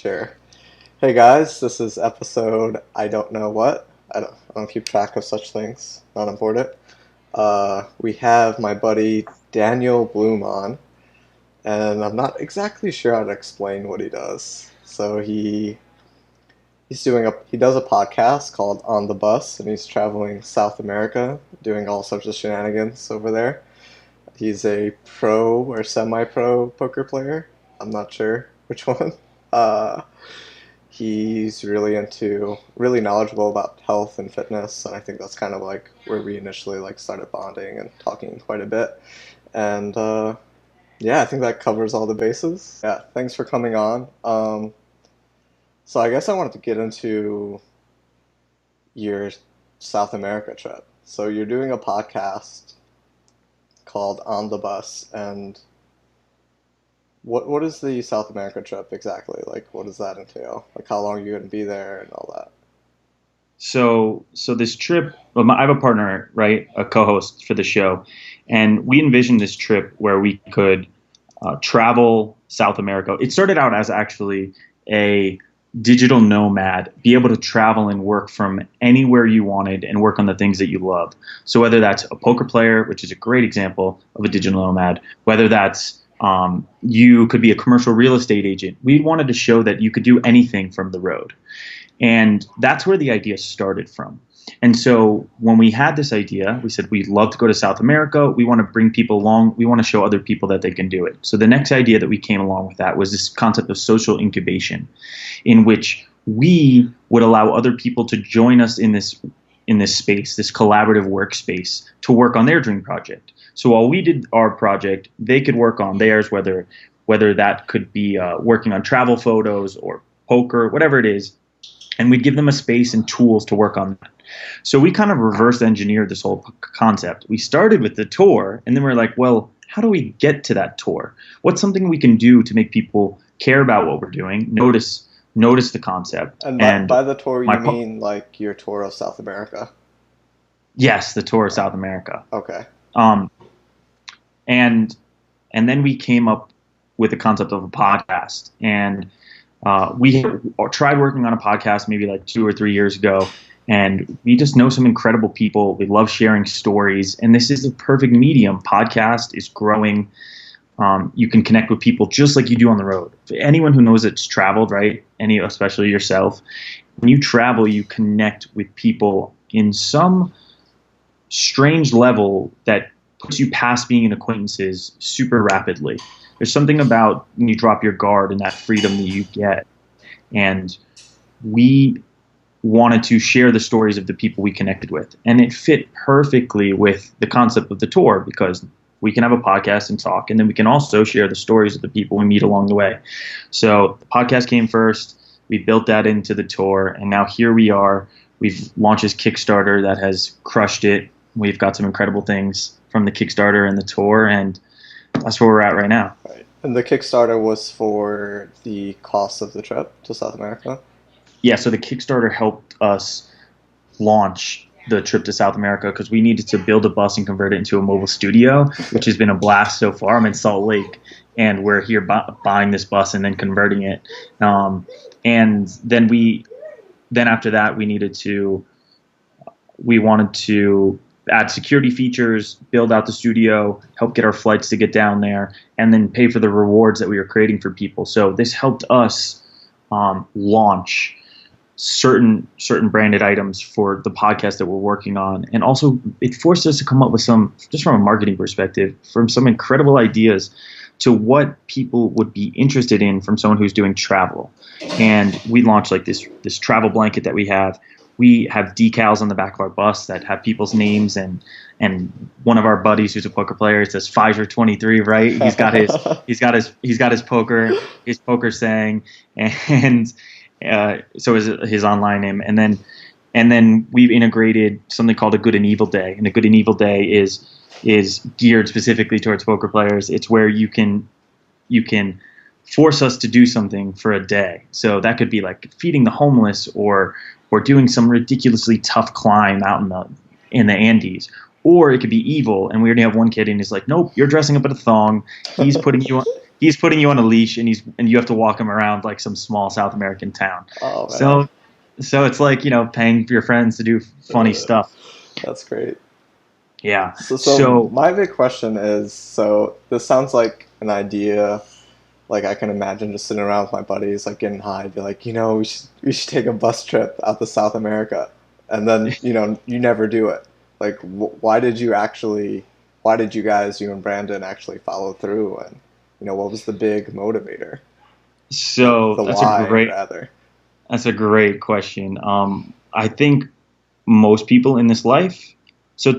Sure. Hey guys, this is episode I don't know what. I don't keep track of such things. Not important. We have my buddy Daniel Blum on, and I'm not exactly sure how to explain what he does. He does a podcast called On the Bus, and he's traveling South America, doing all sorts of shenanigans over there. He's a pro or semi-pro poker player. I'm not sure which one. Uh, He's really knowledgeable about health and fitness, and I think that's kind of like where we initially like started bonding and talking quite a bit. And yeah, I think that covers all the bases. Yeah, thanks for coming on. So I guess I wanted to get into your South America trip. So you're doing a podcast called On the Bus, and what is the South America trip exactly? Like, what does that entail? Like, how long are you going to be there and all that? So this trip, I have a partner, right, a co-host for the show, and we envisioned this trip where we could travel South America. It started out as actually a digital nomad, be able to travel and work from anywhere you wanted and work on the things that you love. So whether that's a poker player, which is a great example of a digital nomad, whether that's you could be a commercial real estate agent. We wanted to show that you could do anything from the road. And that's where the idea started from. And so when we had this idea, we said, we'd love to go to South America. We want to bring people along. We want to show other people that they can do it. So the next idea that we came along with that was this concept of social incubation, in which we would allow other people to join us in this space, this collaborative workspace, to work on their dream project. So while we did our project, they could work on theirs, whether that could be working on travel photos or poker, whatever it is, and we'd give them a space and tools to work on that. So we kind of reverse engineered this whole concept. We started with the tour, and then we're like, well, how do we get to that tour? What's something we can do to make people care about what we're doing, notice the concept? And by the tour, you mean like your tour of South America? Yes, the tour of South America. Okay. And then we came up with the concept of a podcast, and we tried working on a podcast maybe like 2 or 3 years ago, and we just know some incredible people. We love sharing stories, and this is the perfect medium. Podcast is growing. You can connect with people just like you do on the road. For anyone who knows it's traveled, right? Especially yourself, when you travel, you connect with people in some strange level that puts you past being in acquaintances super rapidly. There's something about when you drop your guard and that freedom that you get. And we wanted to share the stories of the people we connected with. And it fit perfectly with the concept of the tour, because we can have a podcast and talk, and then we can also share the stories of the people we meet along the way. So the podcast came first. We built that into the tour, and now here we are. We've launched this Kickstarter that has crushed it. We've got some incredible things from the Kickstarter and the tour, and that's where we're at right now. Right. And the Kickstarter was for the cost of the trip to South America? Yeah, so the Kickstarter helped us launch the trip to South America because we needed to build a bus and convert it into a mobile studio, which has been a blast so far. I'm in Salt Lake, and we're here buying this bus and then converting it. And then after that, we wanted to add security features, build out the studio, help get our flights to get down there, and then pay for the rewards that we were creating for people. So this helped us launch certain branded items for the podcast that we're working on. And also it forced us to come up with some, just from a marketing perspective, from some incredible ideas to what people would be interested in from someone who's doing travel. And we launched like this travel blanket that we have. We have decals on the back of our bus that have people's names, and one of our buddies who's a poker player says Pfizer 23, right? He's got his poker saying, and so is his online name. And then we've integrated something called a Good and Evil Day, and a Good and Evil Day is geared specifically towards poker players. It's where you can force us to do something for a day. So that could be like feeding the homeless, or doing some ridiculously tough climb out in the Andes. Or it could be evil, and we already have one kid, and he's like, nope, you're dressing up in a thong. He's putting you he's putting you on a leash, and you have to walk him around like some small South American town. Oh man. So it's like, paying for your friends to do funny stuff. That's great. Yeah. So So my big question is, so this sounds like an idea, like I can imagine just sitting around with my buddies, like getting high, be like, we should take a bus trip out to South America, and then you never do it. Like, why did you guys, you and Brandon, actually follow through, and what was the big motivator, so the that's a why great rather? that's a great question. I think most people in this life. So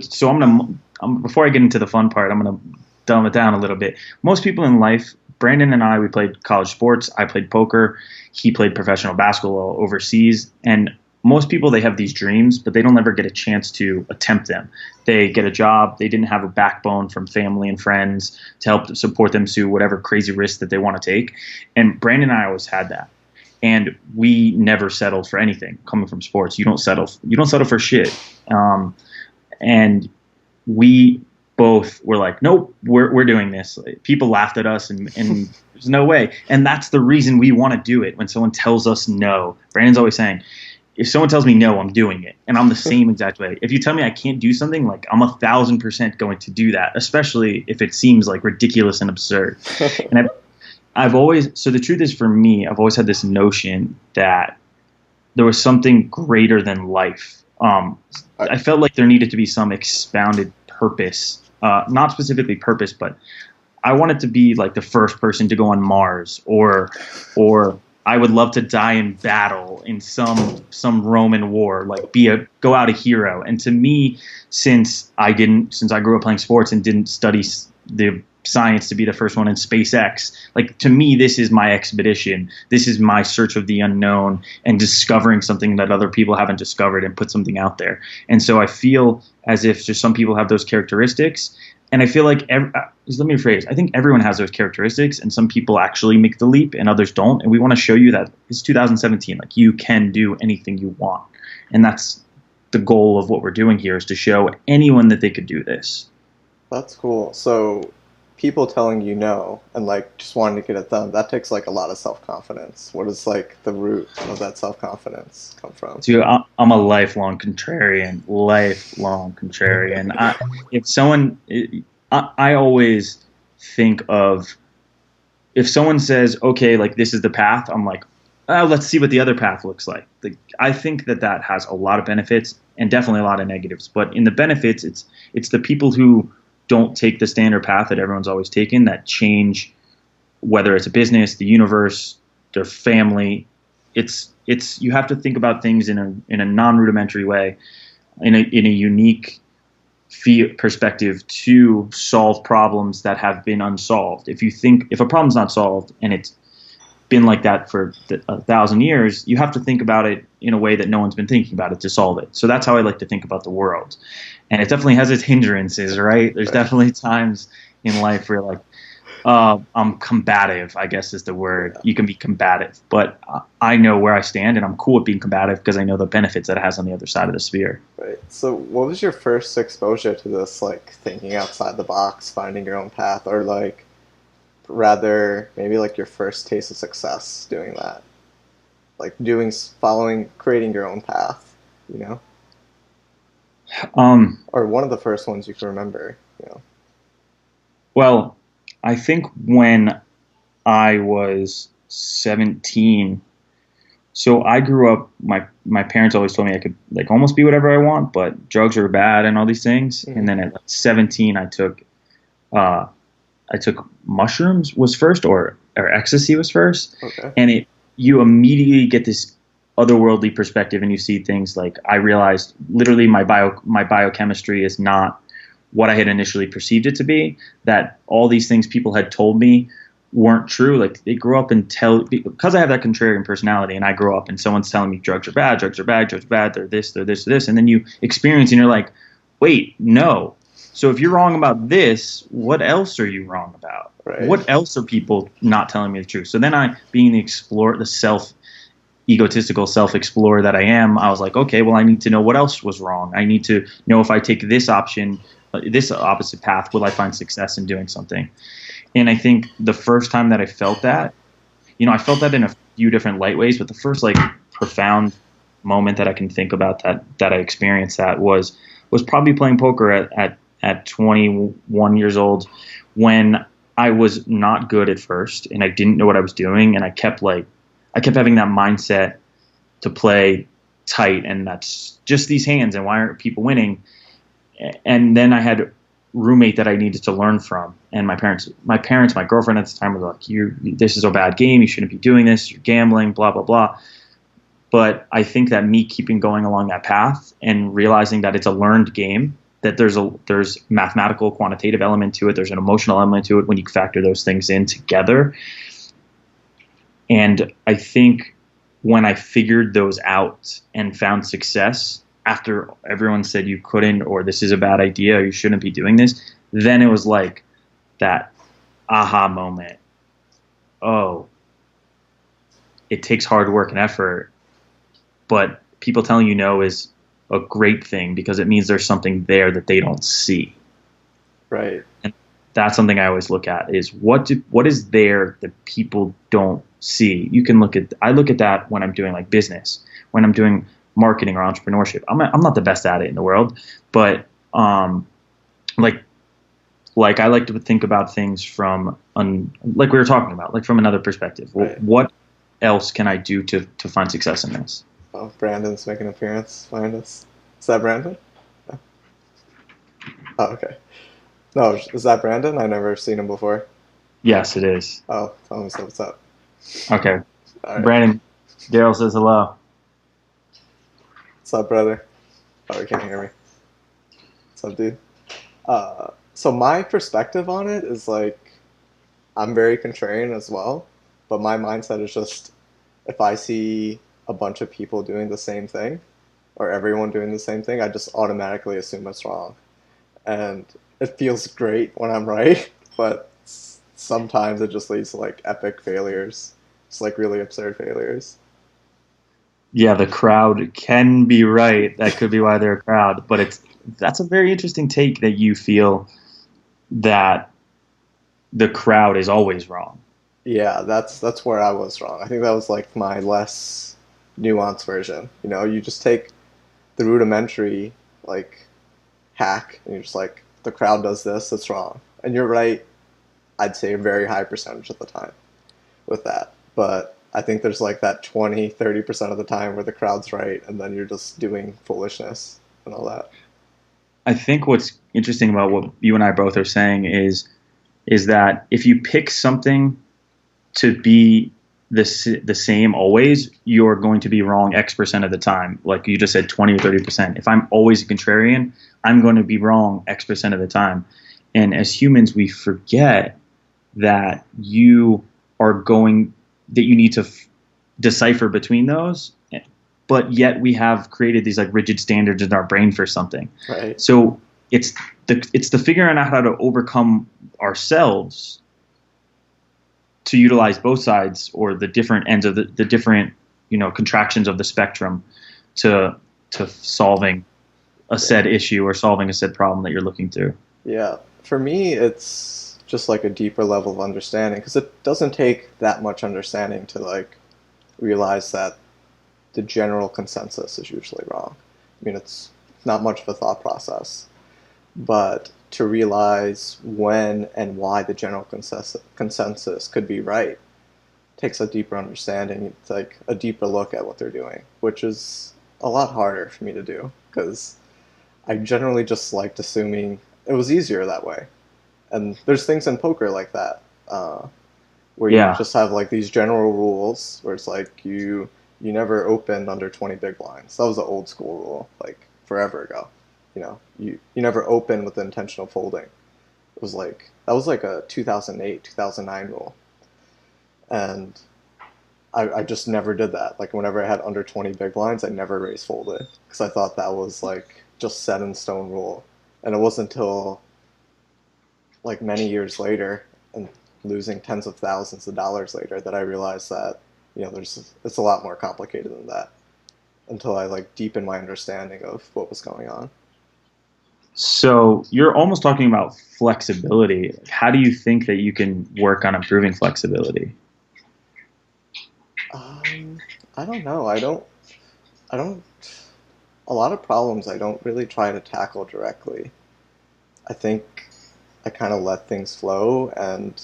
before I get into the fun part, I'm gonna dumb it down a little bit. Most people in life, Brandon and I, we played college sports. I played poker. He played professional basketball overseas. And most people, they have these dreams, but they don't ever get a chance to attempt them. They get a job. They didn't have a backbone from family and friends to help support them through whatever crazy risks that they want to take. And Brandon and I always had that. And we never settled for anything coming from sports. You don't settle for shit. And we both were like, nope, we're doing this. Like, people laughed at us, and there's no way. And that's the reason we want to do it. When someone tells us no, Brandon's always saying, if someone tells me no, I'm doing it. And I'm the same exact way. If you tell me I can't do something, like, I'm 1,000% going to do that, especially if it seems like ridiculous and absurd. And so the truth is, for me, I've always had this notion that there was something greater than life. I felt like there needed to be some expounded purpose, not specifically purpose, but I wanted to be like the first person to go on Mars, or I would love to die in battle in some Roman war, like go out a hero. And to me, since I grew up playing sports and didn't study the science to be the first one in SpaceX, like, to me, this is my expedition. This is my search of the unknown and discovering something that other people haven't discovered and put something out there. And so I feel as if just some people have those characteristics. And I feel like, let me rephrase, I think everyone has those characteristics, and some people actually make the leap and others don't. And we want to show you that it's 2017. Like, you can do anything you want. And that's the goal of what we're doing here, is to show anyone that they could do this. That's cool. So people telling you no and like just wanting to get it done, that takes like a lot of self-confidence. What does like the root of that self-confidence come from? Dude, I'm a lifelong contrarian. I always think of, if someone says, okay, like, this is the path, I'm like, oh, let's see what the other path looks like. I think that has a lot of benefits and definitely a lot of negatives. But in the benefits, it's the people who don't take the standard path that everyone's always taken that change, whether it's a business, the universe, their family. You have to think about things in a non-rudimentary way, in a unique perspective, to solve problems that have been unsolved. If a problem's not solved and it's been like that for 1,000 years, you have to think about it in a way that no one's been thinking about it to solve it. So that's how I like to think about the world. And it definitely has its hindrances, right? There's definitely times in life where, like, I'm combative, I guess is the word. You can be combative, but I know where I stand, and I'm cool with being combative because I know the benefits that it has on the other side of the sphere. Right. So what was your first exposure to this, like, thinking outside the box, finding your own path, or like, rather maybe like your first taste of success doing that, like creating your own path, or one of the first ones you can remember, Well, I think when I was 17, so I grew up, my parents always told me I could, like, almost be whatever I want, but drugs are bad and all these things. Mm-hmm. And then at 17, I took mushrooms was first, or ecstasy was first. Okay. And you immediately get this otherworldly perspective, and you see things like, I realized literally my biochemistry is not what I had initially perceived it to be, that all these things people had told me weren't true. Like, they grew up and because I have that contrarian personality, and I grew up and someone's telling me drugs are bad, they're this, they're this. And then you experience and you're like, wait, no. So if you're wrong about this, what else are you wrong about? Right. What else are people not telling me the truth? So then I, being the egotistical self-explorer that I am, I was like, okay, well, I need to know what else was wrong. I need to know if I take this option, this opposite path, will I find success in doing something? And I think the first time that I felt that, I felt that in a few different light ways, but the first like profound moment that I can think about that I experienced that was probably playing poker at 21 years old, when I was not good at first and I didn't know what I was doing, and I kept having that mindset to play tight, and that's just these hands, and why aren't people winning? And then I had a roommate that I needed to learn from, and my girlfriend at the time was like, this is a bad game, you shouldn't be doing this, you're gambling, blah blah blah. But I think that me keeping going along that path and realizing that it's a learned game, that there's mathematical, quantitative element to it, there's an emotional element to it when you factor those things in together. And I think when I figured those out and found success after everyone said you couldn't, or this is a bad idea, or you shouldn't be doing this, then it was like that aha moment. Oh, it takes hard work and effort, but people telling you no is a great thing because it means there's something there that they don't see. Right. And that's something I always look at is what is there that people don't see. I look at that when I'm doing like business, when I'm doing marketing or entrepreneurship. I'm not the best at it in the world, but like I like to think about things from like we were talking about, like from another perspective. Right. What else can I do to find success in this? Oh, Brandon's making an appearance behind us. Is that Brandon? No. Oh, okay. No, is that Brandon? I've never seen him before. Yes, it is. Oh, tell me what's up. Okay. All right. Brandon, Daryl says hello. What's up, brother? Oh, you can't hear me. What's up, dude? So my perspective on it is like, I'm very contrarian as well, but my mindset is just, if I see a bunch of people doing the same thing, or everyone doing the same thing, I just automatically assume it's wrong. And it feels great when I'm right, but sometimes it just leads to like epic failures. It's like really absurd failures. Yeah, the crowd can be right. That could be why they're a crowd. But that's a very interesting take that you feel that the crowd is always wrong. Yeah, that's where I was wrong. I think that was like my less nuanced version. You just take the rudimentary like hack and you're just like, the crowd does this, it's wrong. And you're right, I'd say a very high percentage of the time with that. But I think there's like that 20-30% of the time where the crowd's right and then you're just doing foolishness and all that. I think what's interesting about what you and I both are saying is that if you pick something to be the same always, you're going to be wrong X% of the time. Like you just said, 20 or 30%. If I'm always a contrarian, I'm going to be wrong X% of the time. And as humans, we forget that you need to decipher between those, but yet we have created these like rigid standards in our brain for something. Right. So it's the figuring out how to overcome ourselves to utilize both sides or the different ends of the different contractions of the spectrum to solving a said issue or solving a said problem that you're looking through. Yeah. For me, it's just like a deeper level of understanding because it doesn't take that much understanding to like realize that the general consensus is usually wrong. I mean, it's not much of a thought process, but to realize when and why the general consensus could be right takes a deeper understanding. It's like a deeper look at what they're doing, which is a lot harder for me to do because I generally just liked assuming it was easier that way. And there's things in poker like that, where you just have like these general rules where it's like you never opened under 20 big blinds. That was an old school rule, like forever ago. You never open with the intention of folding. That was like a 2008, 2009 rule. And I just never did that. Like whenever I had under 20 big blinds, I never raise folded because I thought that was like just set in stone rule. And it wasn't until like many years later and losing tens of thousands of dollars later that I realized that it's a lot more complicated than that until I like deepened my understanding of what was going on. So you're almost talking about flexibility. How do you think that you can work on improving flexibility? I don't know. I don't, a lot of problems I don't really try to tackle directly. I think I kind of let things flow, and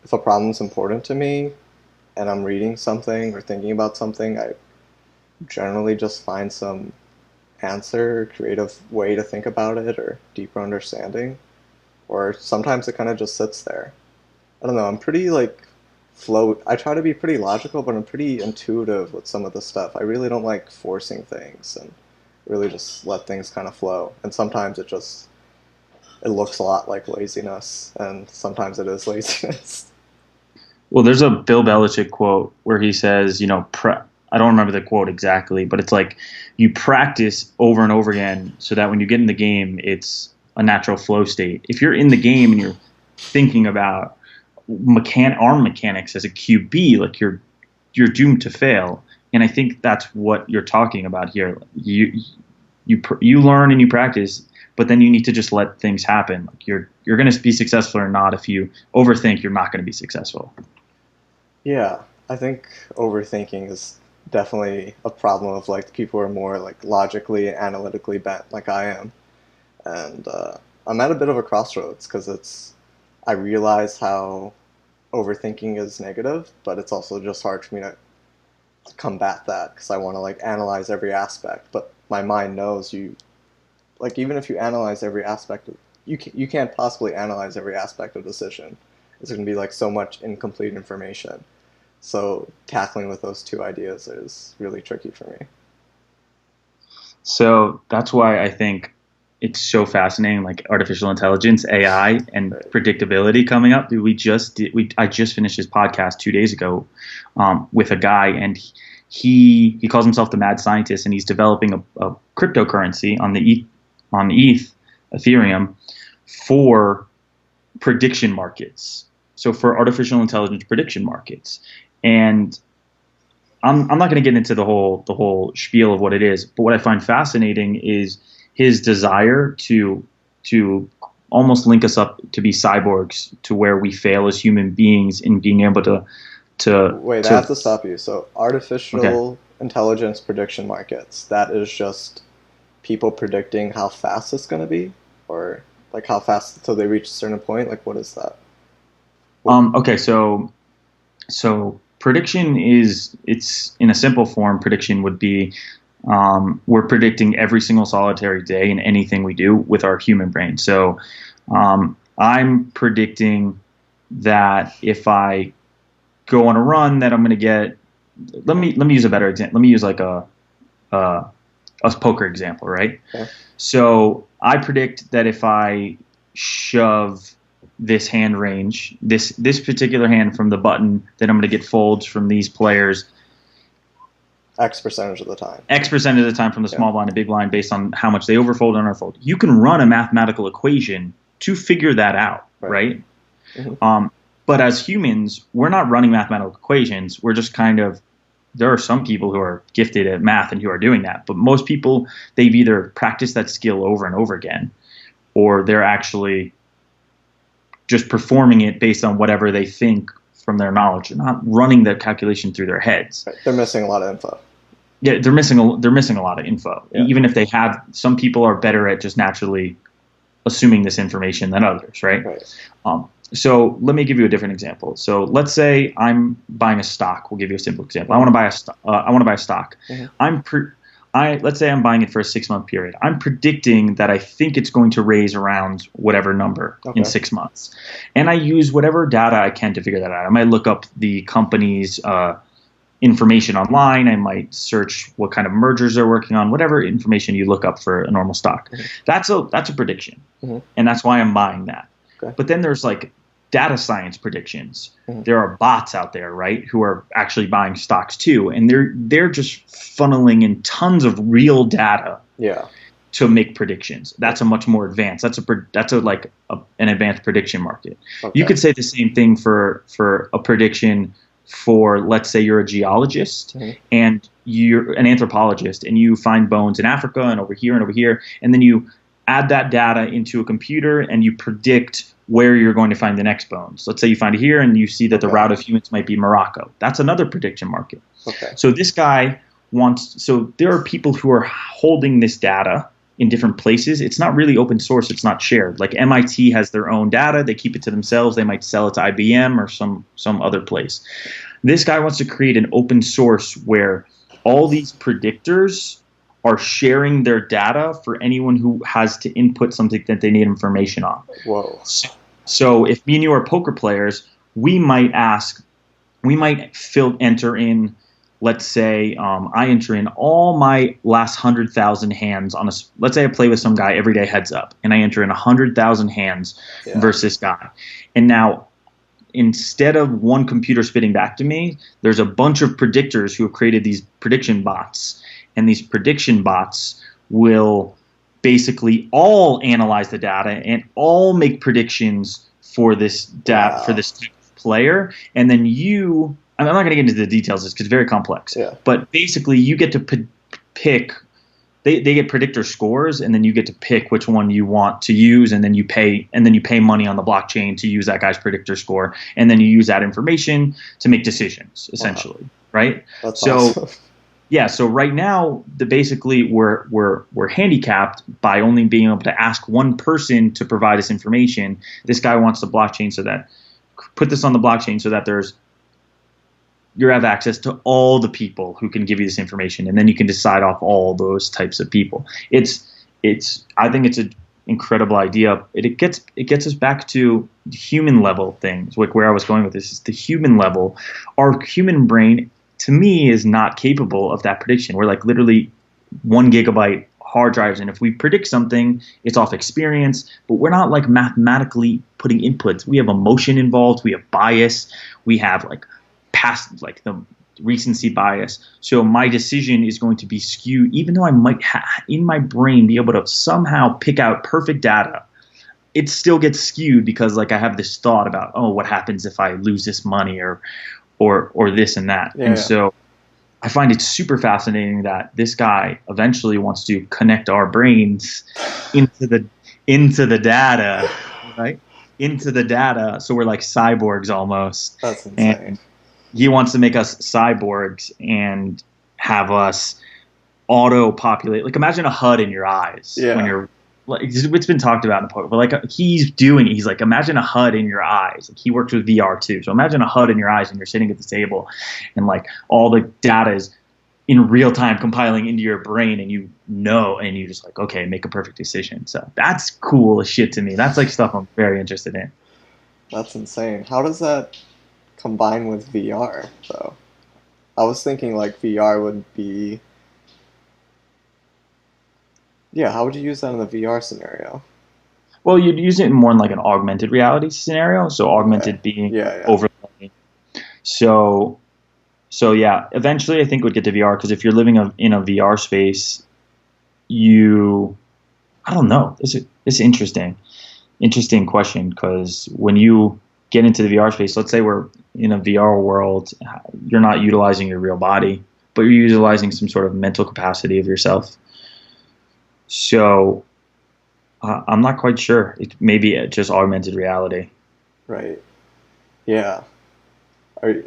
if a problem's important to me and I'm reading something or thinking about something, I generally just find some answer, creative way to think about it, or deeper understanding. Or sometimes it kind of just sits there. I don't know. I'm pretty like flow. I try to be pretty logical, but I'm pretty intuitive with some of the stuff. I really don't like forcing things and really just let things kind of flow. And sometimes it looks a lot like laziness, and sometimes it is laziness. Well, there's a Bill Belichick quote where he says, I don't remember the quote exactly, but it's like you practice over and over again so that when you get in the game, it's a natural flow state. If you're in the game and you're thinking about arm mechanics as a QB, like you're doomed to fail. And I think that's what you're talking about here. You learn and you practice, but then you need to just let things happen. Like you're going to be successful or not. If you overthink, you're not going to be successful. Yeah, I think overthinking is definitely a problem of like people who are more like logically, analytically bent, like I am. And I'm at a bit of a crossroads because I realize how overthinking is negative, but it's also just hard for me to combat that because I want to like analyze every aspect. But my mind knows like even if you analyze every aspect, you can't possibly analyze every aspect of the decision. It's going to be like so much incomplete information. So tackling with those two ideas is really tricky for me. So that's why I think it's so fascinating, like artificial intelligence, AI, and Right. predictability coming up. I just finished his podcast 2 days ago with a guy, and he calls himself the mad scientist, and he's developing a cryptocurrency on the Ethereum for prediction markets. So for artificial intelligence prediction markets, and I'm not going to get into the whole spiel of what it is, but what I find fascinating is his desire to almost link us up to be cyborgs, to where we fail as human beings in being able to Wait, I to have to stop you. So okay. artificial intelligence prediction markets, that is just people predicting how fast it's going to be, or like how fast until they reach a certain point. Like what is that? Okay, so prediction it's in a simple form. Prediction would be we're predicting every single solitary day in anything we do with our human brain. So I'm predicting that if I go on a run, that I'm going to get. Let me use a better example. Let me use like a poker example, right? Okay. So I predict that if I shove this hand range, this particular hand from the button, then I'm going to get folds from these players X percentage of the time. X percent of the time from the Yeah. small blind to big blind based on how much they overfold and underfold. You can run a mathematical equation to figure that out, right? Mm-hmm. But as humans, we're not running mathematical equations. We're just kind of, there are some people who are gifted at math and who are doing that. But most people, they've either practiced that skill over and over again, or they're actually just performing it based on whatever they think from their knowledge. They're not running the calculation through their heads. Right. They're missing a lot of info. Yeah, they're missing a lot of info. Yeah. Even if they have, some people are better at just naturally assuming this information than others, right? Right. So let me give you a different example. So let's say I'm buying a stock. We'll give you a simple example. Mm-hmm. I want to buy a stock. Mm-hmm. Let's say I'm buying it for a 6-month period. I'm predicting that I think it's going to raise around whatever number in 6 months, and I use whatever data I can to figure that out. I might look up the company's information online. I might search what kind of mergers they're working on, whatever information you look up for a normal stock. Mm-hmm. That's a prediction, Mm-hmm. and that's why I'm buying that. Okay. But then there's like data science predictions. Mm-hmm. There are bots out there, right, who are actually buying stocks too, and they're just funneling in tons of real data Yeah. to make predictions. That's a much more advanced. That's an advanced prediction market. Okay. You could say the same thing for a prediction for, let's say you're a geologist Mm-hmm. and you're an anthropologist and you find bones in Africa and over here, and then you add that data into a computer, and you predict where you're going to find the next bones. Let's say you find it here and you see that the route of humans might be Morocco. That's another prediction market. Okay. So this guy so there are people who are holding this data in different places. It's not really open source. It's not shared. Like MIT has their own data. They keep it to themselves. They might sell it to IBM or some other place. This guy wants to create an open source where all these predictors are sharing their data for anyone who has to input something that they need information on. Whoa. So if me and you are poker players, we might enter in, let's say I enter in all my last 100,000 hands on let's say I play with some guy every day heads up, and I enter in 100,000 hands versus this guy. And now, instead of one computer spitting back to me, there's a bunch of predictors who have created these prediction bots. And these prediction bots will basically all analyze the data and all make predictions for this for this type of player. And then I'm not going to get into the details of this because it's very complex. Yeah. But basically, you get to pick. They get predictor scores, and then you get to pick which one you want to use, and then you pay money on the blockchain to use that guy's predictor score, and then you use that information to make decisions, essentially, right? That's awesome. Yeah, so right now, basically we're handicapped by only being able to ask one person to provide us information. This guy wants the blockchain put this on the blockchain so that you have access to all the people who can give you this information, and then you can decide off all those types of people. I think it's an incredible idea. It gets us back to human level things, like where I was going with this is the human level. Our human brain, to me, is not capable of that prediction. We're like literally 1 gigabyte hard drives, and if we predict something, it's off experience, but we're not like mathematically putting inputs. We have emotion involved, we have bias, we have like past, like the recency bias. So my decision is going to be skewed, even though I might in my brain be able to somehow pick out perfect data. It still gets skewed because like I have this thought about, oh, what happens if I lose this money or this and that. Yeah. And so I find it super fascinating that this guy eventually wants to connect our brains into the data, right? Into the data. So we're like cyborgs almost. That's insane. And he wants to make us cyborgs and have us auto-populate. Like imagine a HUD in your eyes when you're like, it's been talked about in the poker, but like he's doing it. He's like, imagine a HUD in your eyes. Like he works with VR too. So imagine a HUD in your eyes and you're sitting at the table and like all the data is in real time compiling into your brain and and you just like, okay, make a perfect decision. So that's cool as shit to me. That's like stuff I'm very interested in. That's insane. How does that combine with VR though? I was thinking like VR would be, how would you use that in the VR scenario? Well, you'd use it more in like an augmented reality scenario. So augmented being overlaying. So eventually I think we'd get to VR because if you're living in a VR space, I don't know. It's interesting question because when you get into the VR space, let's say we're in a VR world, you're not utilizing your real body, but you're utilizing some sort of mental capacity of yourself. So I'm not quite sure. It may be just augmented reality. Right. Yeah. Are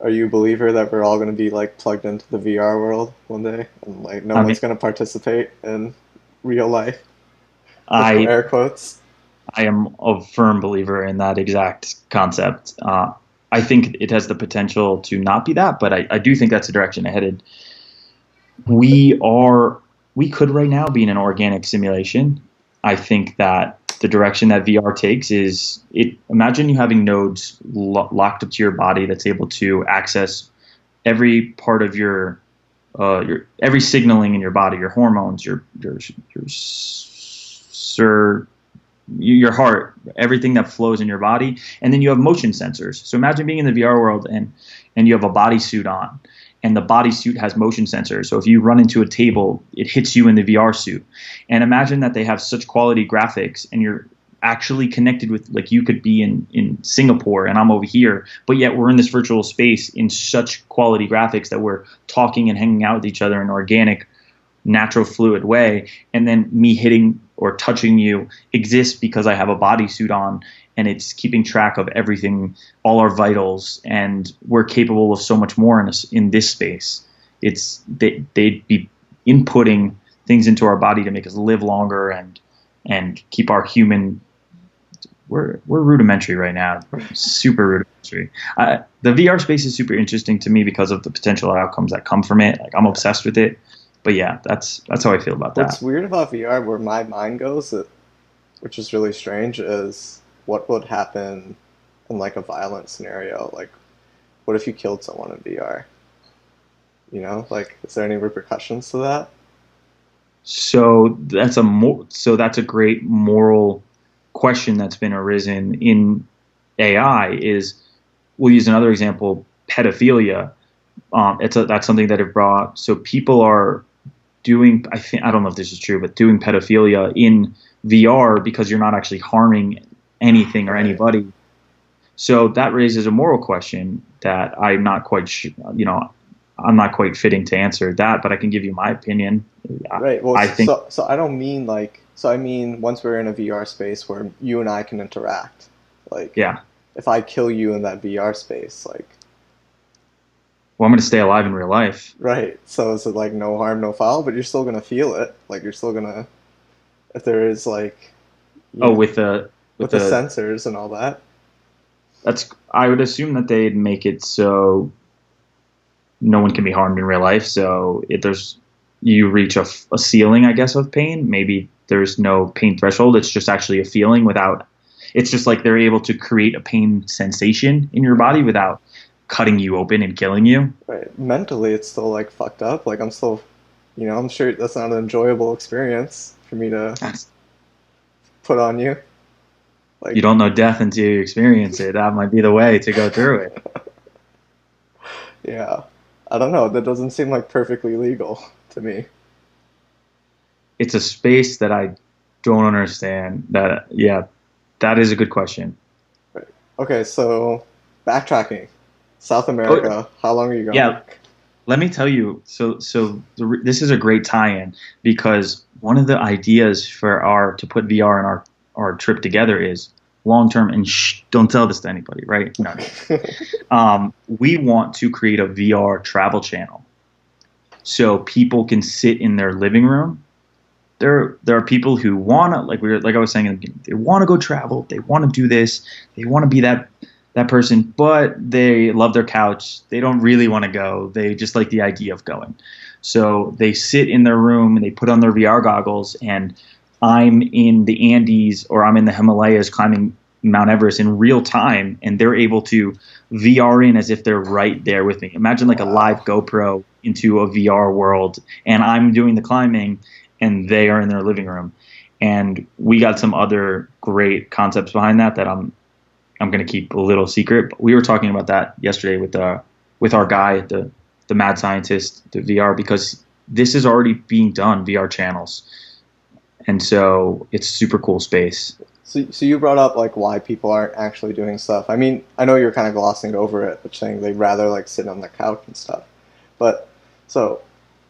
you a believer that we're all going to be like plugged into the VR world one day and like no one's going to participate in real life? Air quotes. I am a firm believer in that exact concept. I think it has the potential to not be that, but I do think that's the direction it headed. We could right now be in an organic simulation. I think that the direction that VR takes is imagine you having nodes locked up to your body that's able to access every part of your every signaling in your body, your hormones, your heart, everything that flows in your body, and then you have motion sensors. So imagine being in the VR world and you have a bodysuit on. And the bodysuit has motion sensors. So if you run into a table, it hits you in the VR suit. And imagine that they have such quality graphics and you're actually connected with, like you could be in Singapore and I'm over here, but yet we're in this virtual space in such quality graphics that we're talking and hanging out with each other in an organic, natural, fluid way. And then me hitting or touching you exists because I have a bodysuit on, and it's keeping track of everything, all our vitals, and we're capable of so much more in this space. They'd be inputting things into our body to make us live longer and keep our human. We're rudimentary right now, super rudimentary. The VR space is super interesting to me because of the potential outcomes that come from it. Like, I'm obsessed with it. But yeah, that's how I feel about that. What's weird about VR, where my mind goes, which is really strange, is what would happen in like a violent scenario. Like, what if you killed someone in VR? You know, like, is there any repercussions to that? So that's a great moral question that's been arisen in AI. Is, we'll use another example, pedophilia. That's something that it brought. So people are doing, I don't know if this is true, but doing pedophilia in VR because you're not actually harming anything or anybody. So that raises a moral question that I'm not quite I'm not quite fitting to answer that, but I can give you my opinion. Right. Well, I think so I don't mean like, so I mean once we're in a VR space where you and I can interact. Like, yeah. If I kill you in that VR space, like, well, I'm going to stay alive in real life. Right. So is it like no harm, no foul, but you're still going to feel it. Like, you're still going to, if there is like, with the sensors and all that. I would assume that they'd make it so no one can be harmed in real life. So you reach a ceiling, I guess, of pain. Maybe there's no pain threshold. It's just actually a feeling it's just like they're able to create a pain sensation in your body without cutting you open and killing you. Right. Mentally, it's still like fucked up. Like, I'm still, I'm sure that's not an enjoyable experience for me to put on you. Like, you don't know death until you experience it. That might be the way to go through it. Yeah. I don't know. That doesn't seem like perfectly legal to me. It's a space that I don't understand. That is a good question. Right. Okay, so backtracking. South America, how long are you going? Yeah, let me tell you. This is a great tie-in, because one of the ideas to put VR in our trip together is long-term, and don't tell this to anybody, right? No. We want to create a VR travel channel, so people can sit in their living room. There are people who want to, like I was saying in the beginning, they want to go travel, they want to do this, they want to be that person, but they love their couch. They don't really want to go. They just like the idea of going. So they sit in their room and they put on their VR goggles, and I'm in the Andes or I'm in the Himalayas climbing Mount Everest in real time, and they're able to VR in as if they're right there with me. Imagine like a live GoPro into a VR world, and I'm doing the climbing and they are in their living room. And we got some other great concepts behind that I'm going to keep a little secret. But we were talking about that yesterday with our guy, the mad scientist, the VR, because this is already being done, VR channels. And so it's a super cool space. So you brought up like why people aren't actually doing stuff. I mean, I know you're kind of glossing over it, but saying they'd rather like sit on the couch and stuff. But so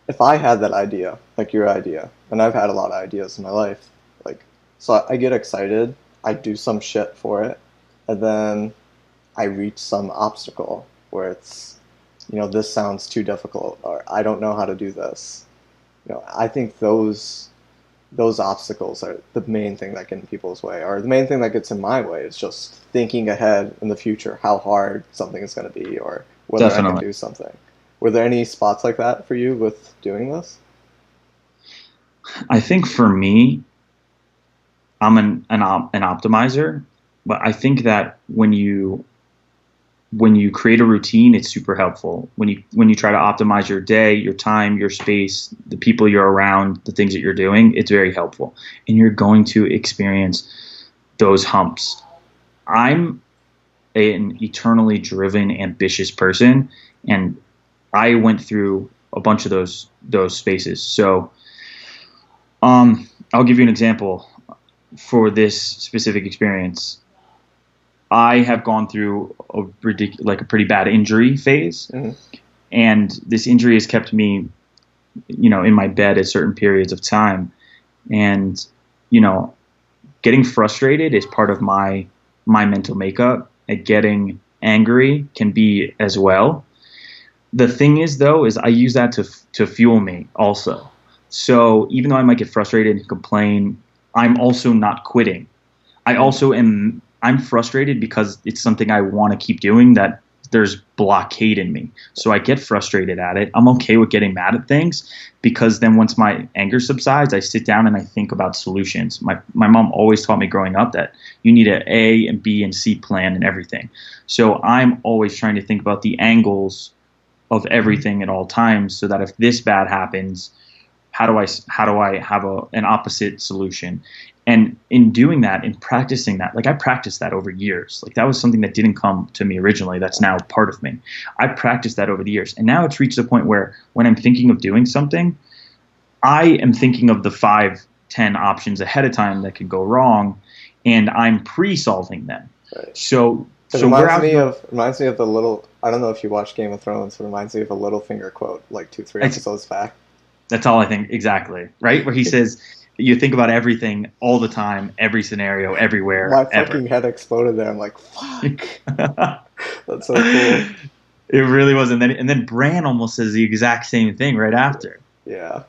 if I had that idea, like your idea, and I've had a lot of ideas in my life, like, so I get excited, I do some shit for it, and then I reach some obstacle where it's, this sounds too difficult, or I don't know how to do this. I think those obstacles are the main thing that get in people's way, or the main thing that gets in my way is just thinking ahead in the future, how hard something is going to be, or whether I can do something. Were there any spots like that for you with doing this? I think for me, I'm an optimizer, but I think that when you create a routine, it's super helpful. When you try to optimize your day, your time, your space, the people you're around, the things that you're doing, it's very helpful. And you're going to experience those humps. I'm an eternally driven, ambitious person, and I went through a bunch of those spaces. So I'll give you an example for this specific experience. I have gone through a pretty bad injury phase, and this injury has kept me, in my bed at certain periods of time. And you know, getting frustrated is part of my mental makeup, and getting angry can be as well. The thing is, though, is I use that to fuel me also. So even though I might get frustrated and complain, I'm also not quitting. I also am. I'm frustrated because it's something I want to keep doing. That there's blockade in me, so I get frustrated at it. I'm okay with getting mad at things because then once my anger subsides, I sit down and I think about solutions. My mom always taught me growing up that you need a A and B and C plan and everything. So I'm always trying to think about the angles of everything at all times, so that if this bad happens, how do I have an opposite solution? And in doing that, in practicing that, like I practiced that over years. Like that was something that didn't come to me originally. That's now part of me. I practiced that over the years. And now it's reached a point where when I'm thinking of doing something, I am thinking of the 5, 10 options ahead of time that could go wrong, and I'm pre-solving them. Right. So It so we're out. reminds me of the little. I don't know if you watch Game of Thrones. It reminds me of a Littlefinger quote, like 2, 3 episodes back. That's all I think. Exactly. Right? Where he says, you think about everything all the time, every scenario, everywhere, My ever. fucking head exploded there. I'm like, fuck. That's so cool. It really was. And then Bran almost says the exact same thing right after. Yeah.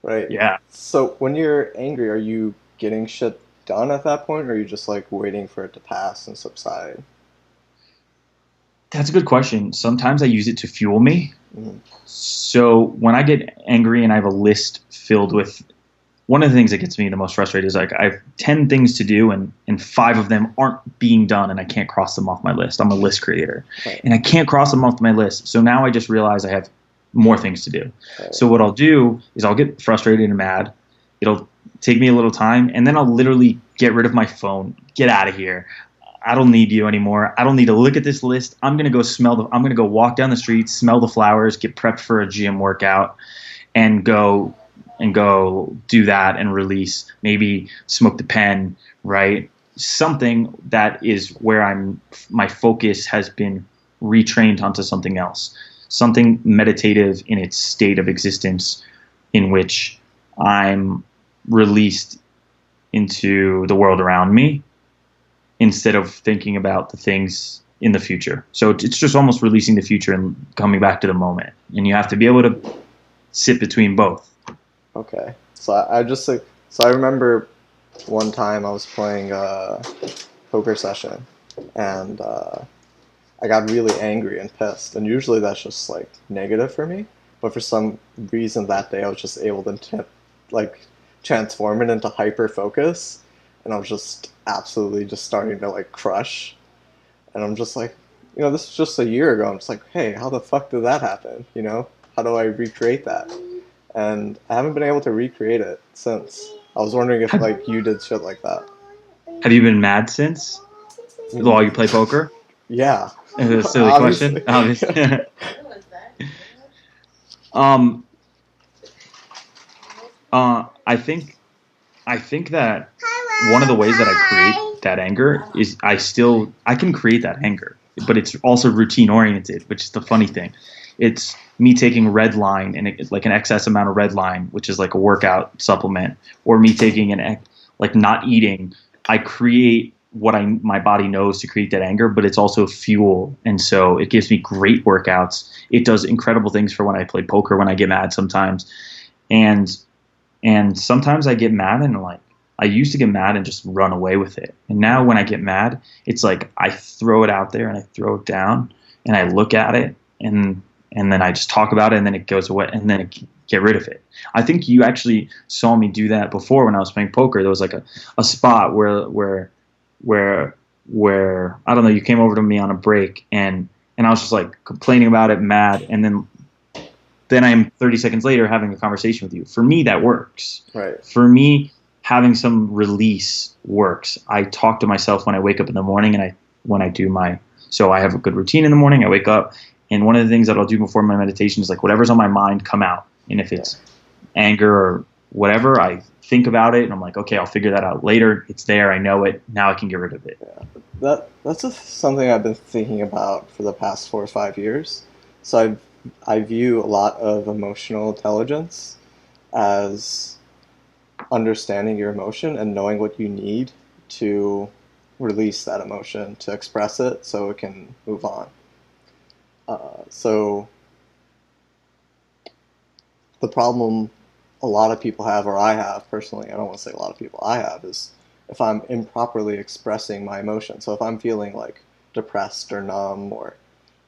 Right. Yeah. So when you're angry, are you getting shit done at that point, or are you just like waiting for it to pass and subside? That's a good question. Sometimes I use it to fuel me. Mm. So when I get angry and I have a list filled with, one of the things that gets me the most frustrated is like I have 10 things to do, and 5 of them aren't being done and I can't cross them off my list. I'm a list creator. Right. And I can't cross them off my list. So now I just realize I have more things to do. Right. So what I'll do is I'll get frustrated and mad. It'll take me a little time, and then I'll literally get rid of my phone, get out of here. I don't need you anymore. I don't need to look at this list. I'm going to go walk down the street, smell the flowers, get prepped for a gym workout, and go do that and release, maybe smoke the pen, right? Something that is where my focus has been retrained onto something else, something meditative in its state of existence, in which I'm released into the world around me instead of thinking about the things in the future. So it's just almost releasing the future and coming back to the moment. And you have to be able to sit between both. Okay. So I remember one time I was playing a poker session, and I got really angry and pissed. And usually that's just like negative for me, but for some reason that day I was just able to transform it into hyper focus, and I was just absolutely just starting to like crush. And I'm just like, this was just a year ago. I'm just like, hey, how the fuck did that happen? How do I recreate that? And I haven't been able to recreate it since. I was wondering if like you did shit like that. Have you been mad since? While you play poker? Yeah. It's a silly question. Obviously. I think that one of the ways that I create that anger is I can create that anger, but it's also routine oriented, which is the funny thing. It's me taking red line, and it's like an excess amount of red line, which is like a workout supplement, or me taking like not eating. I create what my body knows to create that anger, but it's also fuel. And so it gives me great workouts. It does incredible things for when I play poker, when I get mad sometimes. And sometimes I get mad, and like I used to get mad and just run away with it. And now when I get mad, it's like I throw it out there and I throw it down and I look at it, and then I just talk about it, and then it goes away, and then I get rid of it. I think you actually saw me do that before when I was playing poker. There was like a spot where I don't know, you came over to me on a break, and I was just like complaining about it, mad, and then I'm 30 seconds later having a conversation with you. For me, that works. Right. For me, having some release works. I talk to myself when I wake up in the morning, and so I have a good routine in the morning. I wake up, and one of the things that I'll do before my meditation is like whatever's on my mind, come out. And if it's anger or whatever, I think about it, and I'm like, okay, I'll figure that out later. It's there. I know it. Now I can get rid of it. Yeah. That's something I've been thinking about for the past 4 or 5 years. So I view a lot of emotional intelligence as understanding your emotion and knowing what you need to release that emotion, to express it so it can move on. So the problem a lot of people have, or I have personally, I don't want to say a lot of people, I have, is if I'm improperly expressing my emotion. So if I'm feeling like depressed or numb or,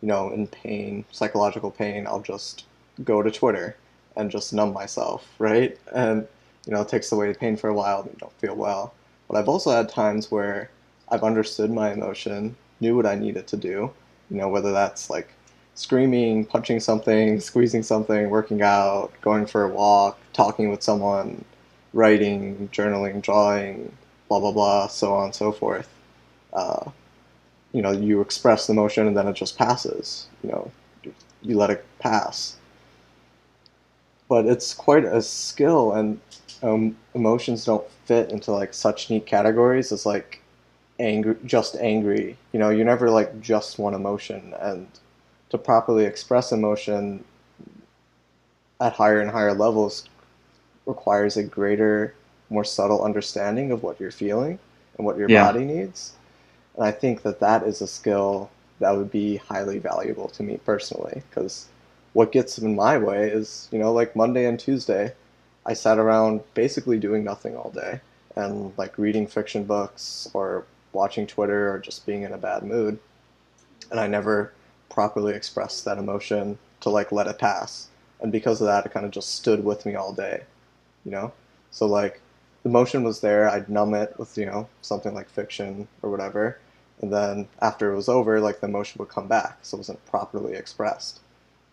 in pain, psychological pain, I'll just go to Twitter and just numb myself, right? And, it takes away the pain for a while and you don't feel well. But I've also had times where I've understood my emotion, knew what I needed to do, whether that's like screaming, punching something, squeezing something, working out, going for a walk, talking with someone, writing, journaling, drawing, blah, blah, blah, so on and so forth. Uh, you express the emotion and then it just passes. You let it pass. But it's quite a skill, and emotions don't fit into like such neat categories as like angry, just angry. You're never like just one emotion, and to properly express emotion at higher and higher levels requires a greater, more subtle understanding of what you're feeling and what your Yeah. body needs. And I think that that is a skill that would be highly valuable to me personally, because what gets in my way is, like Monday and Tuesday, I sat around basically doing nothing all day and like reading fiction books or watching Twitter or just being in a bad mood. And I never properly expressed that emotion to like let it pass. And because of that, it kind of just stood with me all day, you know? So like the emotion was there, I'd numb it with, something like fiction or whatever. And then after it was over, like the emotion would come back. So it wasn't properly expressed.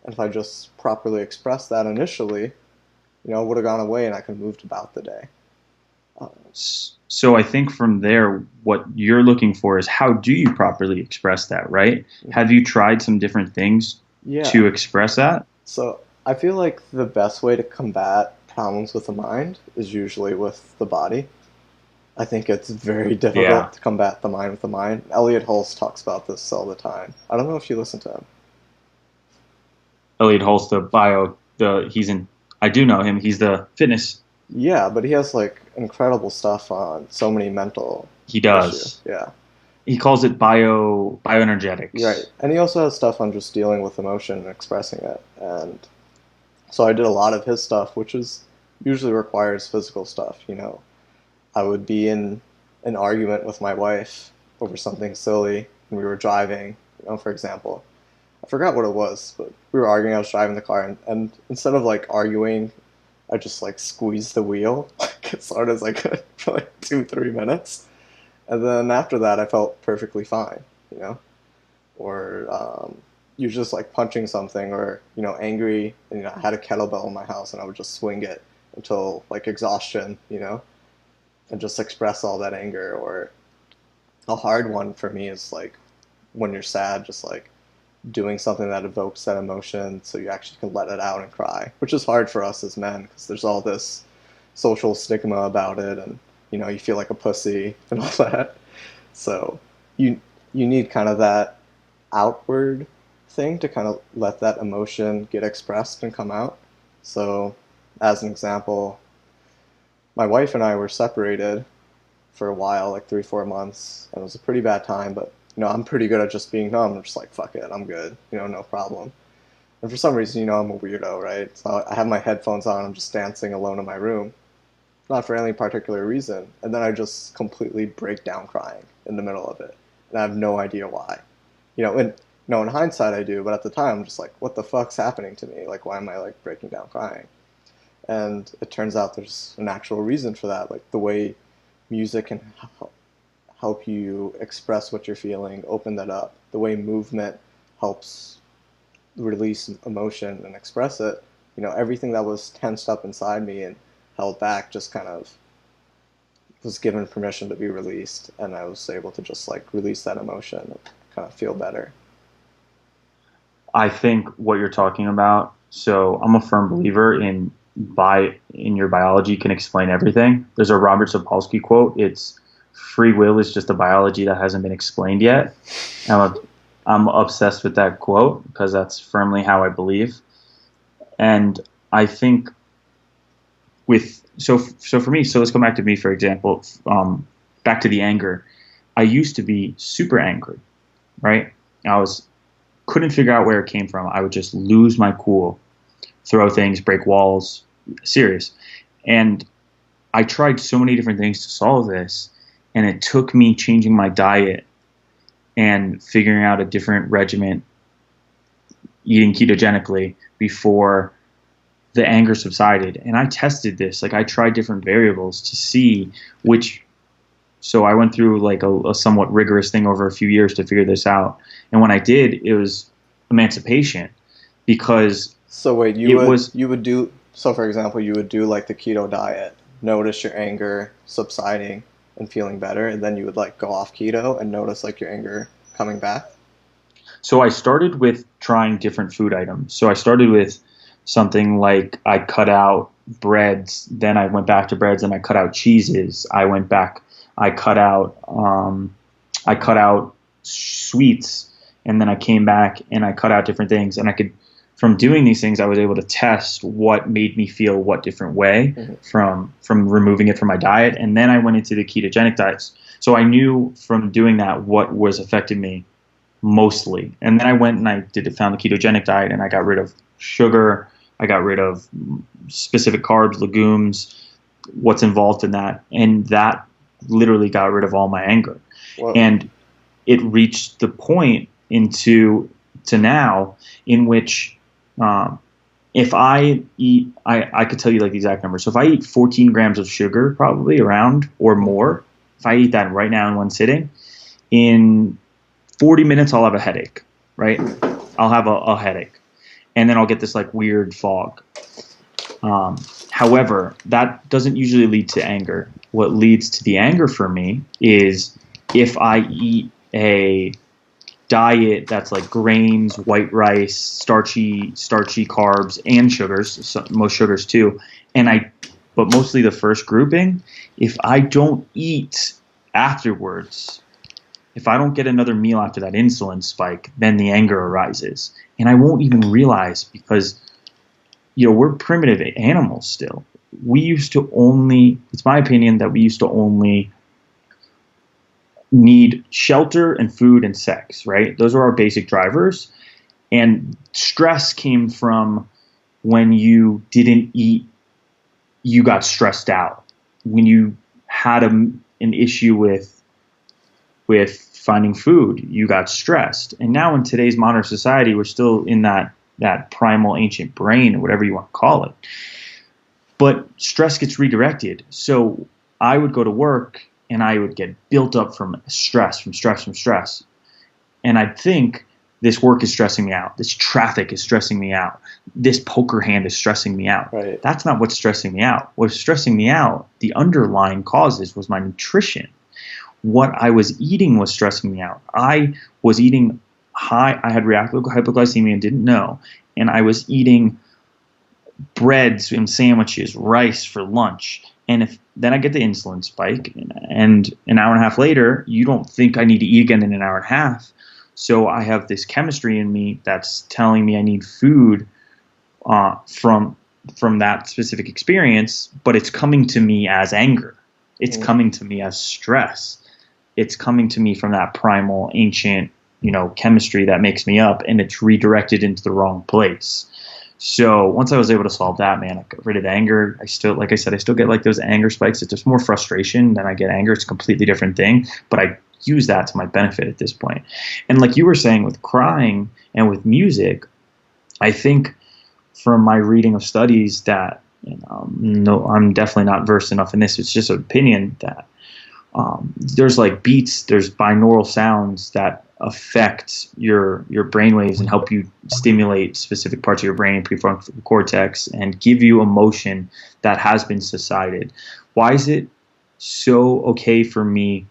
And if I just properly expressed that initially, it would have gone away and I could have moved about the day. So I think from there, what you're looking for is how do you properly express that, right? Have you tried some different things Yeah. to express that? So I feel like the best way to combat problems with the mind is usually with the body. I think it's very Yeah. difficult to combat the mind with the mind. Elliot Hulse talks about this all the time. I don't know if you listen to him. Elliot Holst, he's in, I do know him. He's the fitness. Yeah, but he has like incredible stuff on so many mental He issues. does. Yeah. He calls it Right. bioenergetics. And he also has stuff on just dealing with emotion and expressing it. And so I did a lot of his stuff, which is usually requires physical stuff. I would be in an argument with my wife over something silly, and we were driving, for example. I forgot what it was, but we were arguing. I was driving the car, and instead of like arguing, I just like squeezed the wheel like as hard as I could for like 2, 3 minutes, and then after that, I felt perfectly fine, you know. Or you're just like punching something, or angry, and I had a kettlebell in my house, and I would just swing it until like exhaustion, and just express all that anger. Or a hard one for me is like when you're sad, just like doing something that evokes that emotion so you actually can let it out and cry, which is hard for us as men because there's all this social stigma about it, and you feel like a pussy and all that. So you you need kind of that outward thing to kind of let that emotion get expressed and come out. So as an example, my wife and I were separated for a while, like 3, 4 months, and it was a pretty bad time. But I'm pretty good at just being numb. I'm just like, fuck it, I'm good. No problem. And for some reason, I'm a weirdo, right? So I have my headphones on. I'm just dancing alone in my room, not for any particular reason. And then I just completely break down crying in the middle of it, and I have no idea why. And in hindsight, I do, but at the time, I'm just like, what the fuck's happening to me? Like, why am I like breaking down crying? And it turns out there's an actual reason for that, like the way music can help you express what you're feeling, open that up. The way movement helps release emotion and express it. Everything that was tensed up inside me and held back just kind of was given permission to be released, and I was able to just like release that emotion and kind of feel better. I think what you're talking about. So I'm a firm believer in your biology can explain everything. There's a Robert Sapolsky quote. It's free will is just a biology that hasn't been explained yet. And I'm obsessed with that quote because that's firmly how I believe. And I think so for me, so let's go back to me, for example, back to the anger. I used to be super angry, right? Couldn't figure out where it came from. I would just lose my cool, throw things, break walls, serious. And I tried so many different things to solve this, and it took me changing my diet and figuring out a different regimen, eating ketogenically, before the anger subsided. And I tested this. Like, I tried different variables to see which. So I went through like a somewhat rigorous thing over a few years to figure this out. And when I did, it was emancipation, because So wait, you would do, so for example, you would do like the keto diet, notice your anger subsiding and feeling better, and then you would like go off keto and notice like your anger coming back. So I started with trying different food items. So I started with something like, I cut out breads, then I went back to breads, and I cut out cheeses. I cut out sweets, and then I came back and I cut out different things. And from doing these things, I was able to test what made me feel what different way from removing it from my diet. And then I went into the ketogenic diets. So I knew from doing that what was affecting me mostly. And then I went and I found the ketogenic diet, and I got rid of sugar. I got rid of specific carbs, legumes, what's involved in that. And that literally got rid of all my anger. Whoa. And it reached the point to now in which if I eat, I could tell you like the exact number. So if I eat 14 grams of sugar, probably around or more, if I eat that right now in one sitting, in 40 minutes I'll have a headache, right? I'll have a headache. And then I'll get this like weird fog. However, that doesn't usually lead to anger. What leads to the anger for me is if I eat a diet that's like grains, white rice, starchy carbs, and sugars, most sugars too, but mostly the first grouping, if I don't eat afterwards, if I don't get another meal after that insulin spike, then the anger arises. And I won't even realize, because we're primitive animals still. It's my opinion that we used to only need shelter and food and sex, right? Those are our basic drivers. And stress came from when you didn't eat, you got stressed out. When you had an issue with finding food, you got stressed. And now in today's modern society, we're still in that primal ancient brain, or whatever you want to call it. But stress gets redirected. So I would go to work and I would get built up from stress. And I'd think, this work is stressing me out. This traffic is stressing me out. This poker hand is stressing me out. Right. That's not what's stressing me out. What's stressing me out, the underlying causes, was my nutrition. What I was eating was stressing me out. I was eating I had reactive hypoglycemia and didn't know. And I was eating breads and sandwiches, rice for lunch. And then I get the insulin spike, and an hour and a half later, you don't think I need to eat again in an hour and a half. So I have this chemistry in me that's telling me I need food from that specific experience, but it's coming to me as anger. It's coming to me as stress. It's coming to me from that primal ancient, chemistry that makes me up, and it's redirected into the wrong place. So once I was able to solve that, man, I got rid of the anger. I still get like those anger spikes. It's just more frustration than I get anger. It's a completely different thing, but I use that to my benefit at this point. And like you were saying with crying and with music, I think from my reading of studies that, no, I'm definitely not versed enough in this. It's just an opinion that there's like beats, there's binaural sounds that affect your brainwaves and help you stimulate specific parts of your brain, prefrontal cortex, and give you emotion that has been subsided. Why is it so okay for me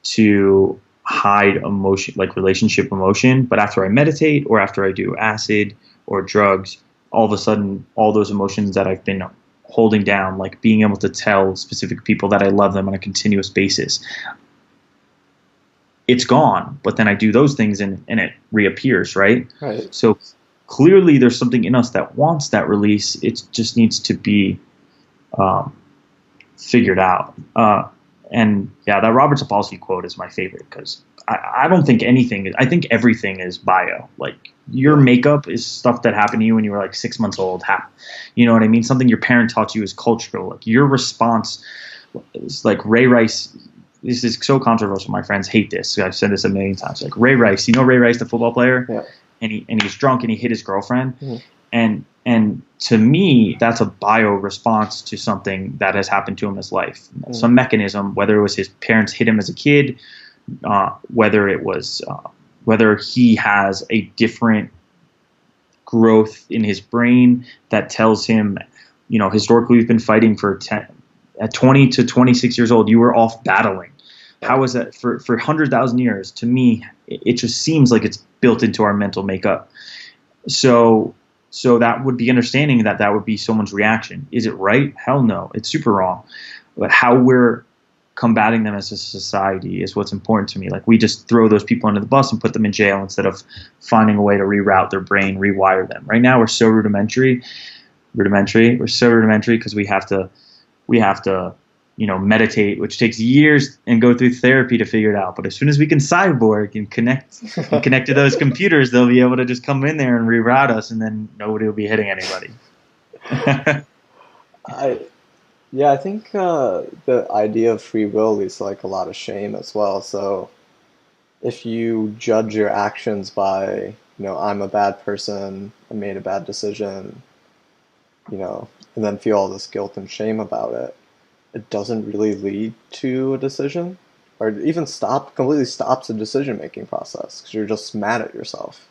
to hide emotion, like relationship emotion, but after I meditate or after I do acid or drugs, all of a sudden all those emotions that I've been holding down, like being able to tell specific people that I love them on a continuous basis, it's gone. But then I do those things and it reappears, right? Right. So clearly there's something in us that wants that release. It just needs to be um, figured out. And yeah, that Robert Sapolsky quote is my favorite because I don't think anything. I think everything is bio. Like your makeup is stuff that happened to you when you were like 6 months old. You know what I mean? Something your parent taught you is cultural. Like your response is like Ray Rice. This is so controversial. My friends hate this. I've said this a million times. Like Ray Rice, you know Ray Rice, the football player, and he's drunk and he hit his girlfriend, and to me that's a bio response to something that has happened to him in his life, some mechanism, whether it was his parents hit him as a kid, whether it was whether he has a different growth in his brain that tells him, historically we've been fighting for at 20 to 26 years old, you were off battling. How is that for 100,000 years? To me, it just seems like it's built into our mental makeup. So that would be understanding that would be someone's reaction. Is it right? Hell no. It's super wrong. But how we're combating them as a society is what's important to me. Like we just throw those people under the bus and put them in jail instead of finding a way to reroute their brain, rewire them. Right now we're so rudimentary. We're so rudimentary because we have to meditate, which takes years, and go through therapy to figure it out. But as soon as we can cyborg and connect to those computers, they'll be able to just come in there and reroute us, and then nobody will be hitting anybody. I think the idea of free will leads to like a lot of shame as well. So if you judge your actions by, I'm a bad person, I made a bad decision, and then feel all this guilt and shame about it, it doesn't really lead to a decision, or even completely stops the decision-making process because you're just mad at yourself,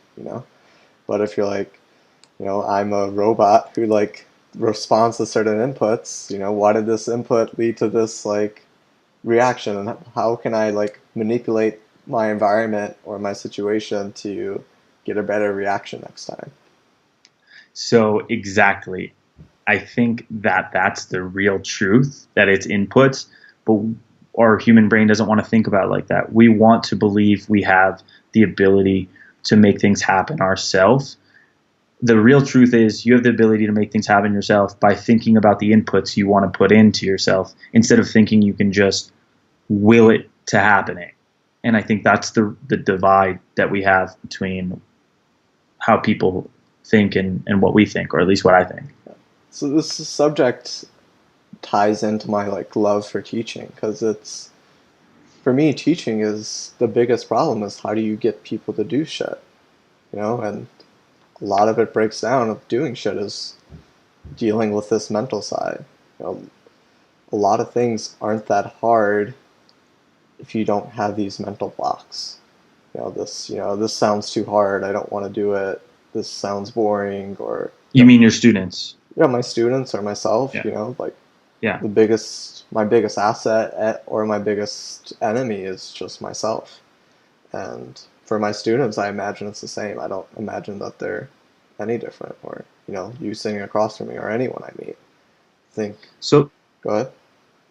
But if you're like, I'm a robot who like responds to certain inputs, why did this input lead to this like reaction, and how can I like manipulate my environment or my situation to get a better reaction next time? So exactly. I think that's the real truth, that it's inputs, but our human brain doesn't want to think about it like that. We want to believe we have the ability to make things happen ourselves. The real truth is you have the ability to make things happen yourself by thinking about the inputs you want to put into yourself instead of thinking you can just will it to happening. And I think that's the divide that we have between how people think and what we think, or at least what I think. So this subject ties into my like love for teaching, because for me, teaching is the biggest problem is how do you get people to do shit, and a lot of it breaks down of doing shit is dealing with this mental side. A lot of things aren't that hard if you don't have these mental blocks. This sounds too hard, I don't want to do it, this sounds boring, or you mean your students? Yeah, my students or myself, my biggest asset or my biggest enemy is just myself. And for my students, I imagine it's the same. I don't imagine that they're any different, or, you sitting across from me or anyone I meet. So go ahead.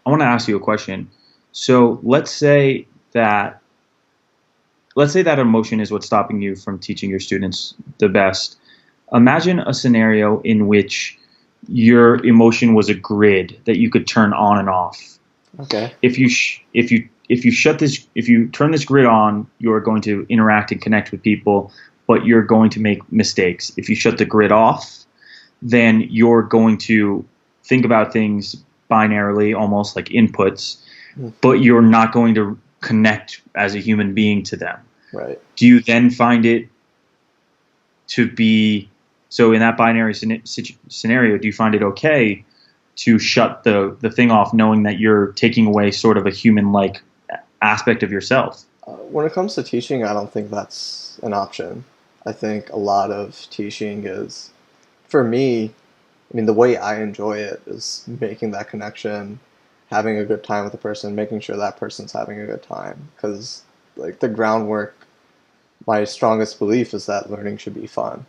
I want to ask you a question. So let's say that emotion is what's stopping you from teaching your students the best. Imagine a scenario in which your emotion was a grid that you could turn on and off. Okay. If you turn this grid on, you're going to interact and connect with people, but you're going to make mistakes. If you shut the grid off, then you're going to think about things binarily, almost like inputs, but you're not going to connect as a human being to them. Right. Do you then find it to be, so in that binary scenario, do you find it okay to shut the thing off, knowing that you're taking away sort of a human-like aspect of yourself? When it comes to teaching, I don't think that's an option. I think a lot of teaching is, for me, the way I enjoy it is making that connection, having a good time with the person, making sure that person's having a good time. Because, like, the groundwork, my strongest belief is that learning should be fun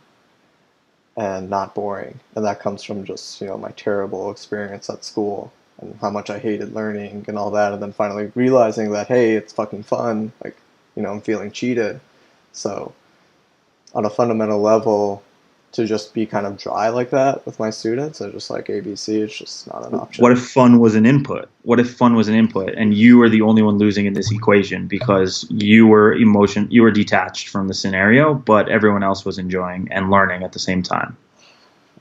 and not boring. And that comes from just, my terrible experience at school and how much I hated learning and all that. And then finally realizing that, hey, it's fucking fun. Like, I'm feeling cheated. So on a fundamental level, to just be kind of dry like that with my students and just like ABC, it's just not an option. What if fun was an input? What if fun was an input and you were the only one losing in this equation because you were detached from the scenario, but everyone else was enjoying and learning at the same time?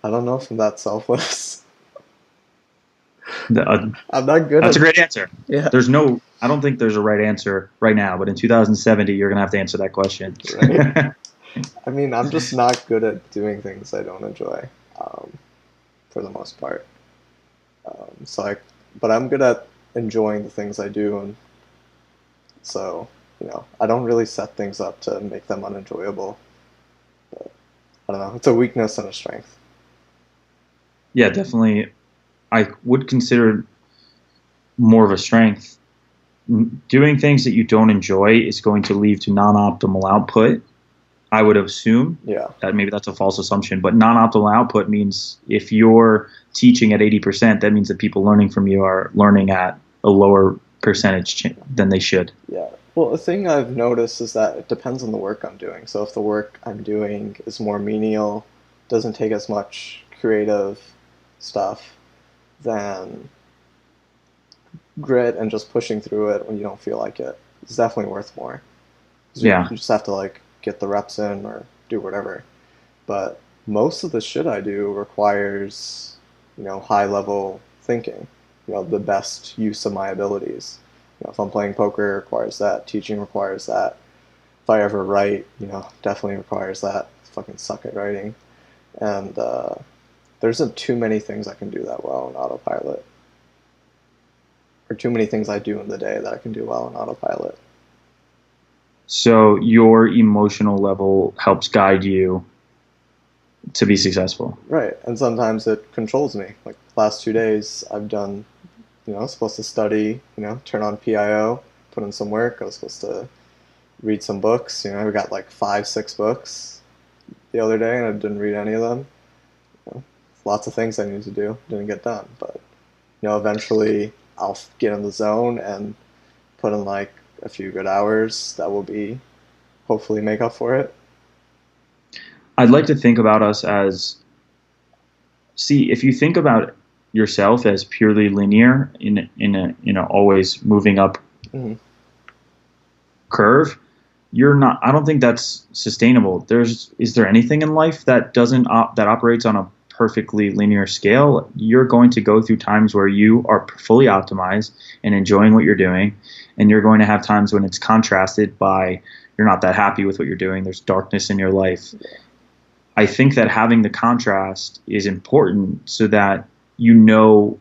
I don't know if I'm that selfless. I'm not good. That's a great answer. Yeah. I don't think there's a right answer right now, but in 2070, you're going to have to answer that question. Right. I mean, I'm just not good at doing things I don't enjoy, for the most part. But I'm good at enjoying the things I do, and so, I don't really set things up to make them unenjoyable. But, I don't know. It's a weakness and a strength. Yeah, definitely. I would consider more of a strength. Doing things that you don't enjoy is going to lead to non-optimal output. I would assume that maybe that's a false assumption, but non-optimal output means if you're teaching at 80%, that means that people learning from you are learning at a lower percentage than they should. Yeah. Well, the thing I've noticed is that it depends on the work I'm doing. So if the work I'm doing is more menial, doesn't take as much creative stuff, then grit and just pushing through it when you don't feel like it is definitely worth more. Yeah. You just have to get the reps in or do whatever. But most of the shit I do requires, high level thinking, the best use of my abilities. If I'm playing poker, it requires that. Teaching requires that. If I ever write, definitely requires that. I fucking suck at writing. And there isn't too many things I can do that well in autopilot. Or too many things I do in the day that I can do well in autopilot. So your emotional level helps guide you to be successful. Right. And sometimes it controls me. Like the last 2 days I've done, supposed to study, turn on PIO, put in some work. I was supposed to read some books. I got 5-6 books the other day and I didn't read any of them. Lots of things I needed to do, didn't get done. But, eventually I'll get in the zone and put in a few good hours that will be hopefully make up for it. I'd like to think about us if you think about yourself as purely linear in a always moving up curve, I don't think that's sustainable. Is there anything in life that that operates on a perfectly linear scale? You're going to go through times where you are fully optimized and enjoying what you're doing, and you're going to have times when it's contrasted by you're not that happy with what you're doing. There's darkness in your life. I think that having the contrast is important so that you know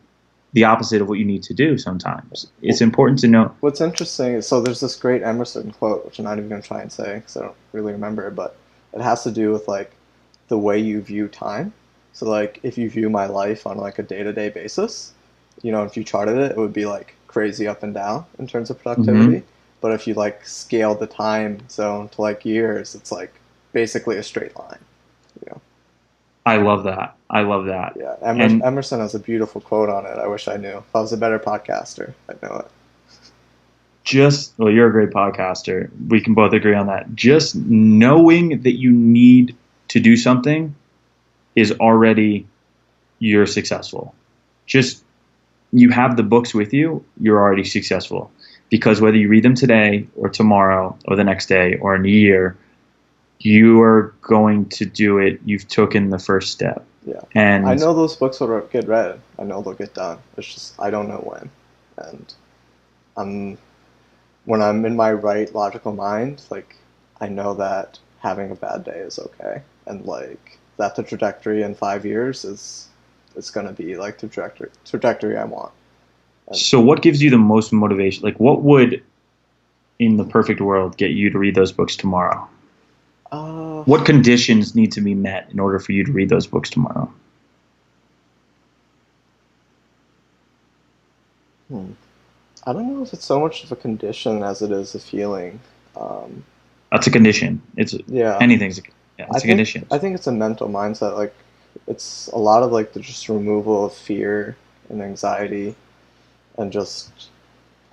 the opposite of what you need to do sometimes. It's important to know. What's interesting is, so there's this great Emerson quote, which I'm not even going to try and say because I don't really remember it, but it has to do with the way you view time. So if you view my life on a day-to-day basis, if you charted it, it would be crazy up and down in terms of productivity. Mm-hmm. But if you scale the time zone to years, it's basically a straight line. I love that. Yeah, Emerson has a beautiful quote on it. I wish I knew. If I was a better podcaster, I'd know it. You're a great podcaster. We can both agree on that. Just knowing that you need to do something is already you're successful. Just you have the books with you, you're already successful. Because whether you read them today or tomorrow or the next day or in a year, you are going to do it. You've taken the first step. Yeah. And I know those books will get read. I know they'll get done. It's just I don't know when. And when I'm in my right logical mind, I know that having a bad day is okay. And that the trajectory in 5 years is going to be the trajectory I want. So what gives you the most motivation? What would, in the perfect world, get you to read those books tomorrow? What conditions need to be met in order for you to read those books tomorrow? I don't know if it's so much of a condition as it is a feeling. That's a condition. Anything's a condition. I think it's a mental mindset. It's a lot of the just removal of fear and anxiety, and just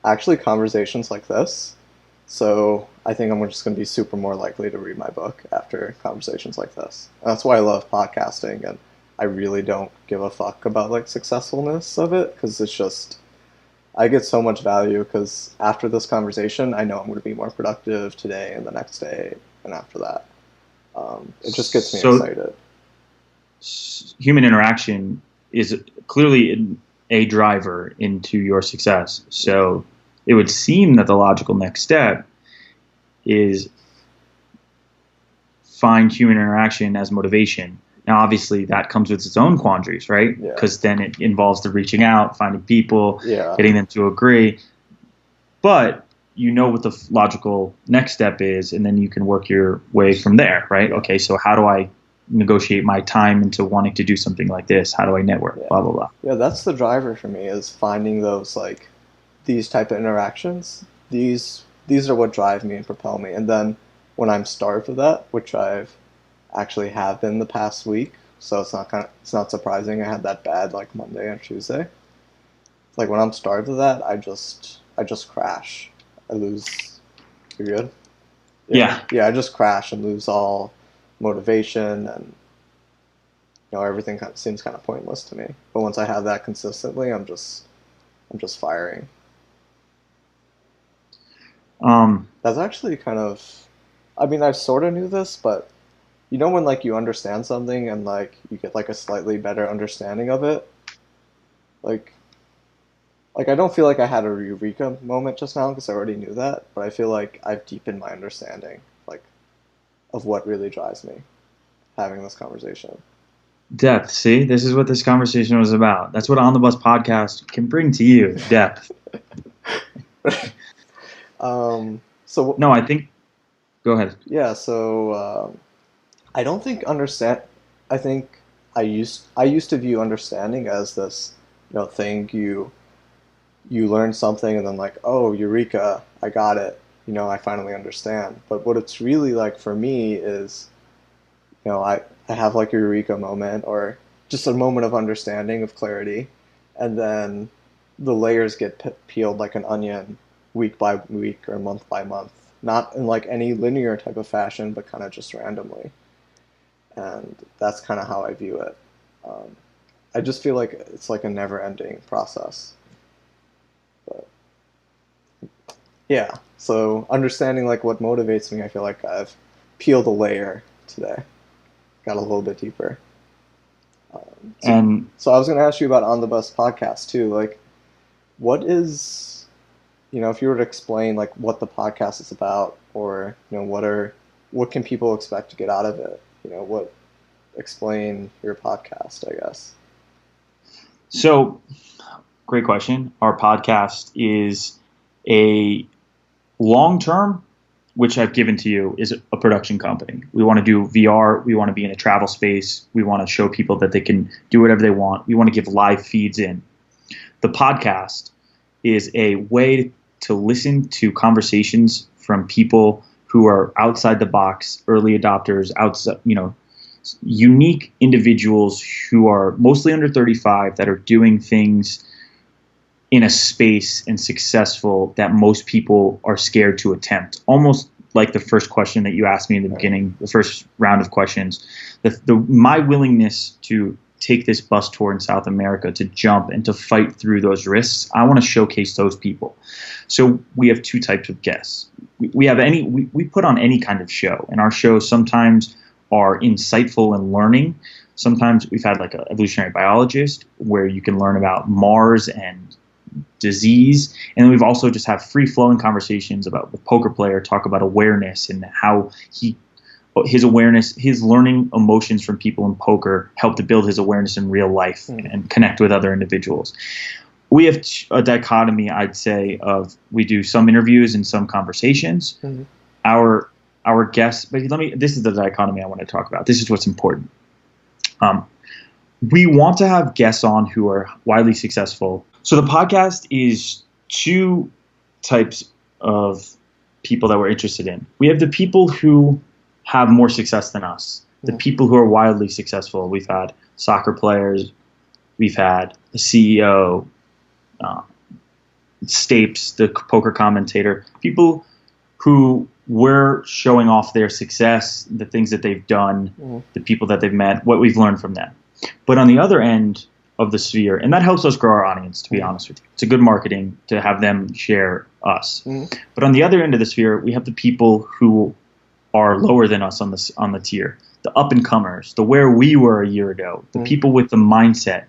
actually conversations like this. So I think I'm just going to be super more likely to read my book after conversations like this. And that's why I love podcasting, and I really don't give a fuck about like successfulness of it, because it's just I get so much value because after this conversation, I know I'm going to be more productive today and the next day and after that. It just gets me excited. Human interaction is clearly a driver into your success. So it would seem that the logical next step is find human interaction as motivation. Now, obviously, that comes with its own quandaries, right? Because then it involves the reaching out, finding people, getting them to agree. But you know what the logical next step is, and then you can work your way from there, right? Okay, so how do I negotiate my time into wanting to do something like this? How do I network? Blah, blah, blah. Yeah, that's the driver for me, is finding those, like, these type of interactions. These are what drive me and propel me. And then when I'm starved of that, which I've actually have been the past week, so it's not surprising I had that bad like Monday and Tuesday. Like when I'm starved of that, I just crash. I lose. You good? Yeah. I just crash and lose all motivation, and everything seems kind of pointless to me. But once I have that consistently, I'm just firing. That's actually kind of, I mean, I sort of knew this, but when like you understand something and like you get like a slightly better understanding of it, like I don't feel like I had a eureka moment just now because I already knew that, but I feel like I've deepened my understanding, like, of what really drives me having this conversation. Depth. See, this is what this conversation was about. That's what On the Bus podcast can bring to you. Depth. So no, I think. Go ahead. Yeah. So I don't think understand. I think I used to view understanding as this, thing you learn something and then like, oh, eureka, I got it. I finally understand. But what it's really like for me is, I have like a eureka moment or just a moment of understanding, of clarity, and then the layers get peeled like an onion week by week or month by month. Not in like any linear type of fashion, but kind of just randomly. And that's kind of how I view it. I just feel like it's like a never-ending process. But yeah, so understanding like what motivates me, I feel like I've peeled a layer today. Got a little bit deeper. So I was going to ask you about On the Bus podcast too. Like, what is, if you were to explain like what the podcast is about, or what can people expect to get out of it? Explain your podcast, I guess. So, great question. Our podcast is a long-term, which I've given to you, is a production company. We want to do VR. We want to be in a travel space. We want to show people that they can do whatever they want. We want to give live feeds in. The podcast is a way to listen to conversations from people who are outside the box, early adopters, outside, unique individuals who are mostly under 35 that are doing things in a space and successful that most people are scared to attempt. Almost like the first question that you asked me in the beginning, the first round of questions, my willingness to take this bus tour in South America, to jump and to fight through those risks. I want to showcase those people. So we have two types of guests. We put on any kind of show, and our shows sometimes are insightful and learning. Sometimes we've had like an evolutionary biologist where you can learn about Mars and disease. And then we've also just have free flowing conversations about the poker player, talk about awareness and how his awareness, his learning emotions from people in poker help to build his awareness in real life and connect with other individuals. We have a dichotomy, I'd say, of we do some interviews and some conversations. Mm-hmm. Our guests, but this is the dichotomy I want to talk about. This is what's important. We want to have guests on who are widely successful. So the podcast is two types of people that we're interested in. We have the people who have more success than us, the people who are wildly successful. We've had soccer players, we've had a CEO, Stapes, the poker commentator, people who we're showing off their success, the things that they've done, the people that they've met, what we've learned from them. But on the other end of the sphere, and that helps us grow our audience, to be honest with you. It's a good marketing to have them share us. But on the other end of the sphere, we have the people who are lower than us on the tier, the up-and-comers, the where we were a year ago, the people with the mindset.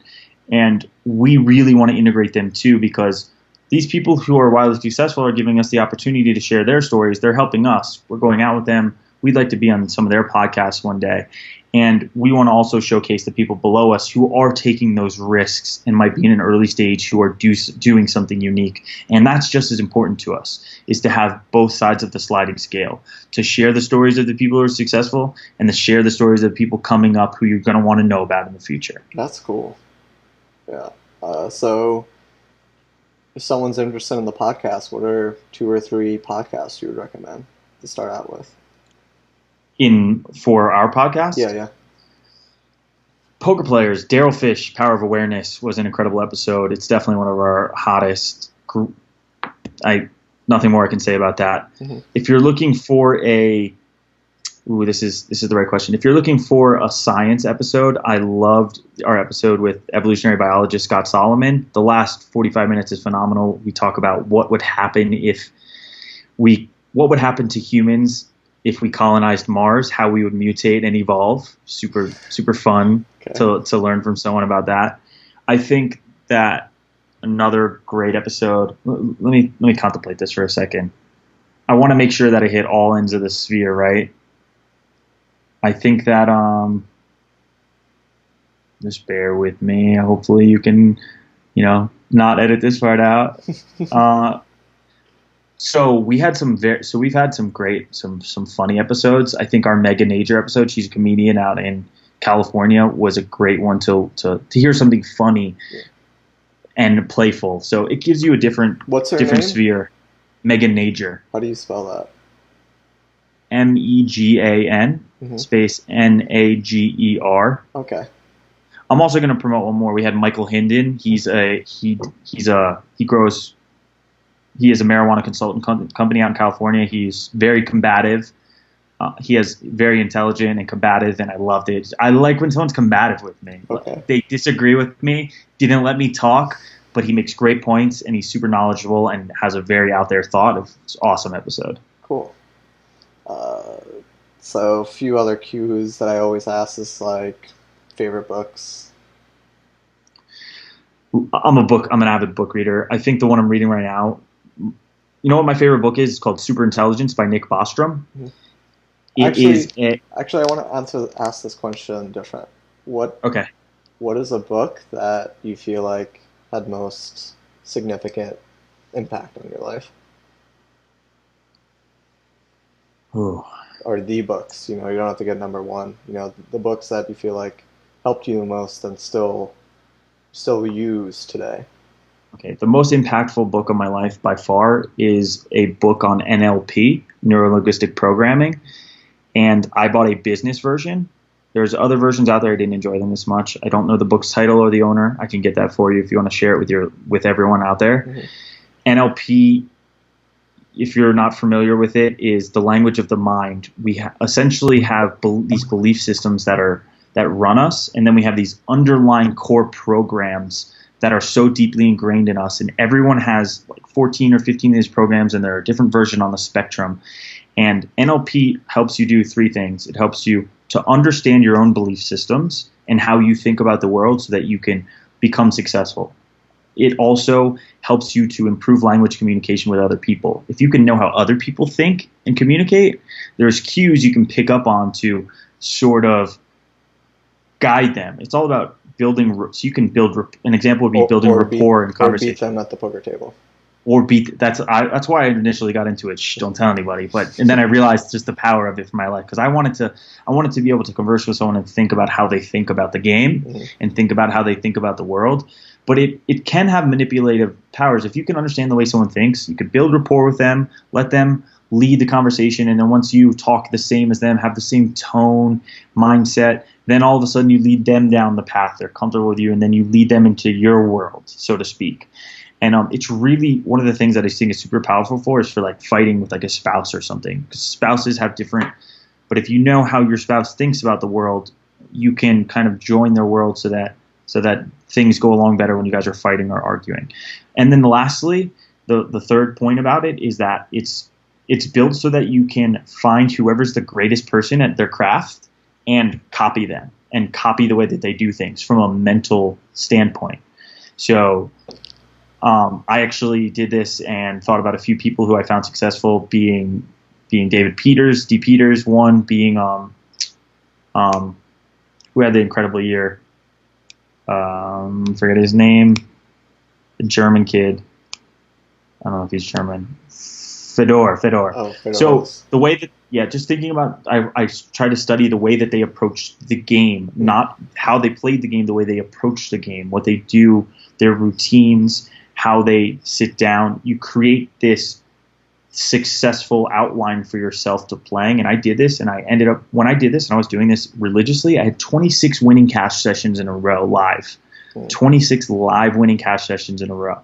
And we really want to integrate them too, because these people who are wildly successful are giving us the opportunity to share their stories. They're helping us. We're going out with them. We'd like to be on some of their podcasts one day. And we want to also showcase the people below us who are taking those risks and might be in an early stage, who are doing something unique. And that's just as important to us, is to have both sides of the sliding scale, to share the stories of the people who are successful and to share the stories of the people coming up who you're going to want to know about in the future. That's cool. Yeah. So if someone's interested in the podcast, what are 2 or 3 podcasts you would recommend to start out with? For our podcast? Yeah. Poker Players, Daryl Fish, Power of Awareness was an incredible episode. It's definitely one of our hottest. Nothing more I can say about that. If you're looking for this is the right question. If you're looking for a science episode, I loved our episode with evolutionary biologist Scott Solomon. The last 45 minutes is phenomenal. We talk about what would happen to humans if we colonized Mars, how we would mutate and evolve. Super, super fun to learn from someone about that. I think that another great episode. Let me contemplate this for a second. I want to make sure that I hit all ends of the sphere, right? I think that just bear with me. Hopefully you can, not edit this part out. So we've had some funny episodes. I think our Megan Nager episode, she's a comedian out in California, was a great one to hear something funny and playful. So it gives you a different name? sphere. Megan Nager. How do you spell that? MEGAN space NAGER. Okay. I'm also going to promote one more. We had Michael Hendon. He has a marijuana consultant company out in California. He's very combative. He is very intelligent and combative, and I loved it. I like when someone's combative with me. Okay. They disagree with me, didn't let me talk, but he makes great points, and he's super knowledgeable and has a very out there thought. It's an awesome episode. Cool. So a few other cues that I always ask is like favorite books. I'm an avid book reader. I think the one I'm reading right now, you know what my favorite book is? It's called Super Intelligence by Nick Bostrom. Actually, I want to ask this question different. What is a book that you feel like had most significant impact on your life? Ooh. Or the books, you don't have to get number one. The books that you feel like helped you the most and still use today. Okay, the most impactful book of my life by far is a book on NLP, neuro-linguistic programming, and I bought a business version. There's other versions out there. I didn't enjoy them as much. I don't know the book's title or the owner. I can get that for you if you want to share it with everyone out there. NLP, if you're not familiar with it, is the language of the mind. We essentially have these belief systems that run us, and then we have these underlying core programs that are so deeply ingrained in us. And everyone has like 14 or 15 of these programs, and they're a different version on the spectrum. And NLP helps you do 3 things. It helps you to understand your own belief systems and how you think about the world so that you can become successful. It also helps you to improve language communication with other people. If you can know how other people think and communicate, there's cues you can pick up on to sort of guide them. It's all about building, so you can build, an example would be building rapport and conversation. Or beat them at the poker table. That's why I initially got into it. Shh, don't tell anybody. And then I realized just the power of it for my life, because I wanted to be able to converse with someone and think about how they think about the game and think about how they think about the world. But it can have manipulative powers. If you can understand the way someone thinks, you could build rapport with them, let them lead the conversation, and then once you talk the same as them, have the same tone, mindset, then all of a sudden you lead them down the path. They're comfortable with you, and then you lead them into your world, so to speak. And it's really one of the things that I think is super powerful for is for like fighting with like a spouse or something, because spouses have different. But if you know how your spouse thinks about the world, you can kind of join their world so that things go along better when you guys are fighting or arguing. And then lastly, the third point about it is that it's built so that you can find whoever's the greatest person at their craft and copy them and copy the way that they do things from a mental standpoint. So I actually did this and thought about a few people who I found successful, being David Peters, D. Peters, one being who had the incredible year. Forget his name. The German kid. I don't know if he's German. Fedor. Oh, Fedor. So the way that, just thinking about, I try to study the way that they approached the game, not how they played the game, the way they approach the game, what they do, their routines, how they sit down. You create this successful outline for yourself to playing. And I did this, and I ended up, when I did this and I was doing this religiously, I had 26 winning cash sessions in a row live. 26 live winning cash sessions in a row.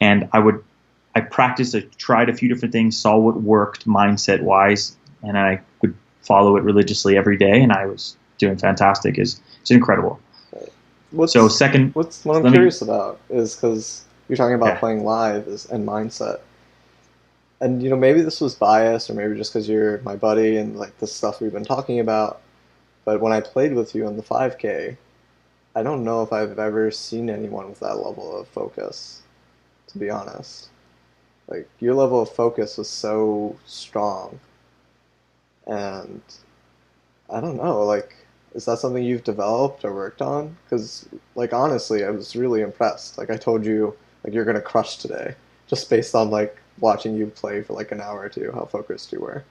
And I practiced, I tried a few different things, saw what worked mindset wise, and I would follow it religiously every day, and I was doing fantastic. It's incredible. What I'm curious about is, because you're talking about playing live and mindset. And, maybe this was bias, or maybe just because you're my buddy and like the stuff we've been talking about. But when I played with you on the 5K, I don't know if I've ever seen anyone with that level of focus, to be honest. Like, your level of focus was so strong. And I don't know, like, is that something you've developed or worked on? Because, like, honestly, I was really impressed. Like, I told you, like, you're going to crush today, just based on, like, watching you play for like an hour or two, how focused you were.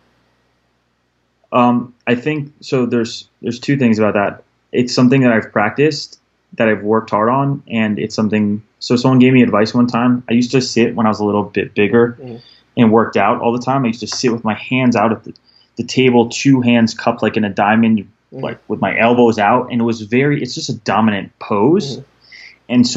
I think so. There's two things about that. It's something that I've practiced, that I've worked hard on, and it's something. So someone gave me advice one time. I used to sit when I was a little bit bigger and worked out all the time. I used to sit with my hands out at the table, two hands cupped like in a diamond, like with my elbows out, and it's just a dominant pose. And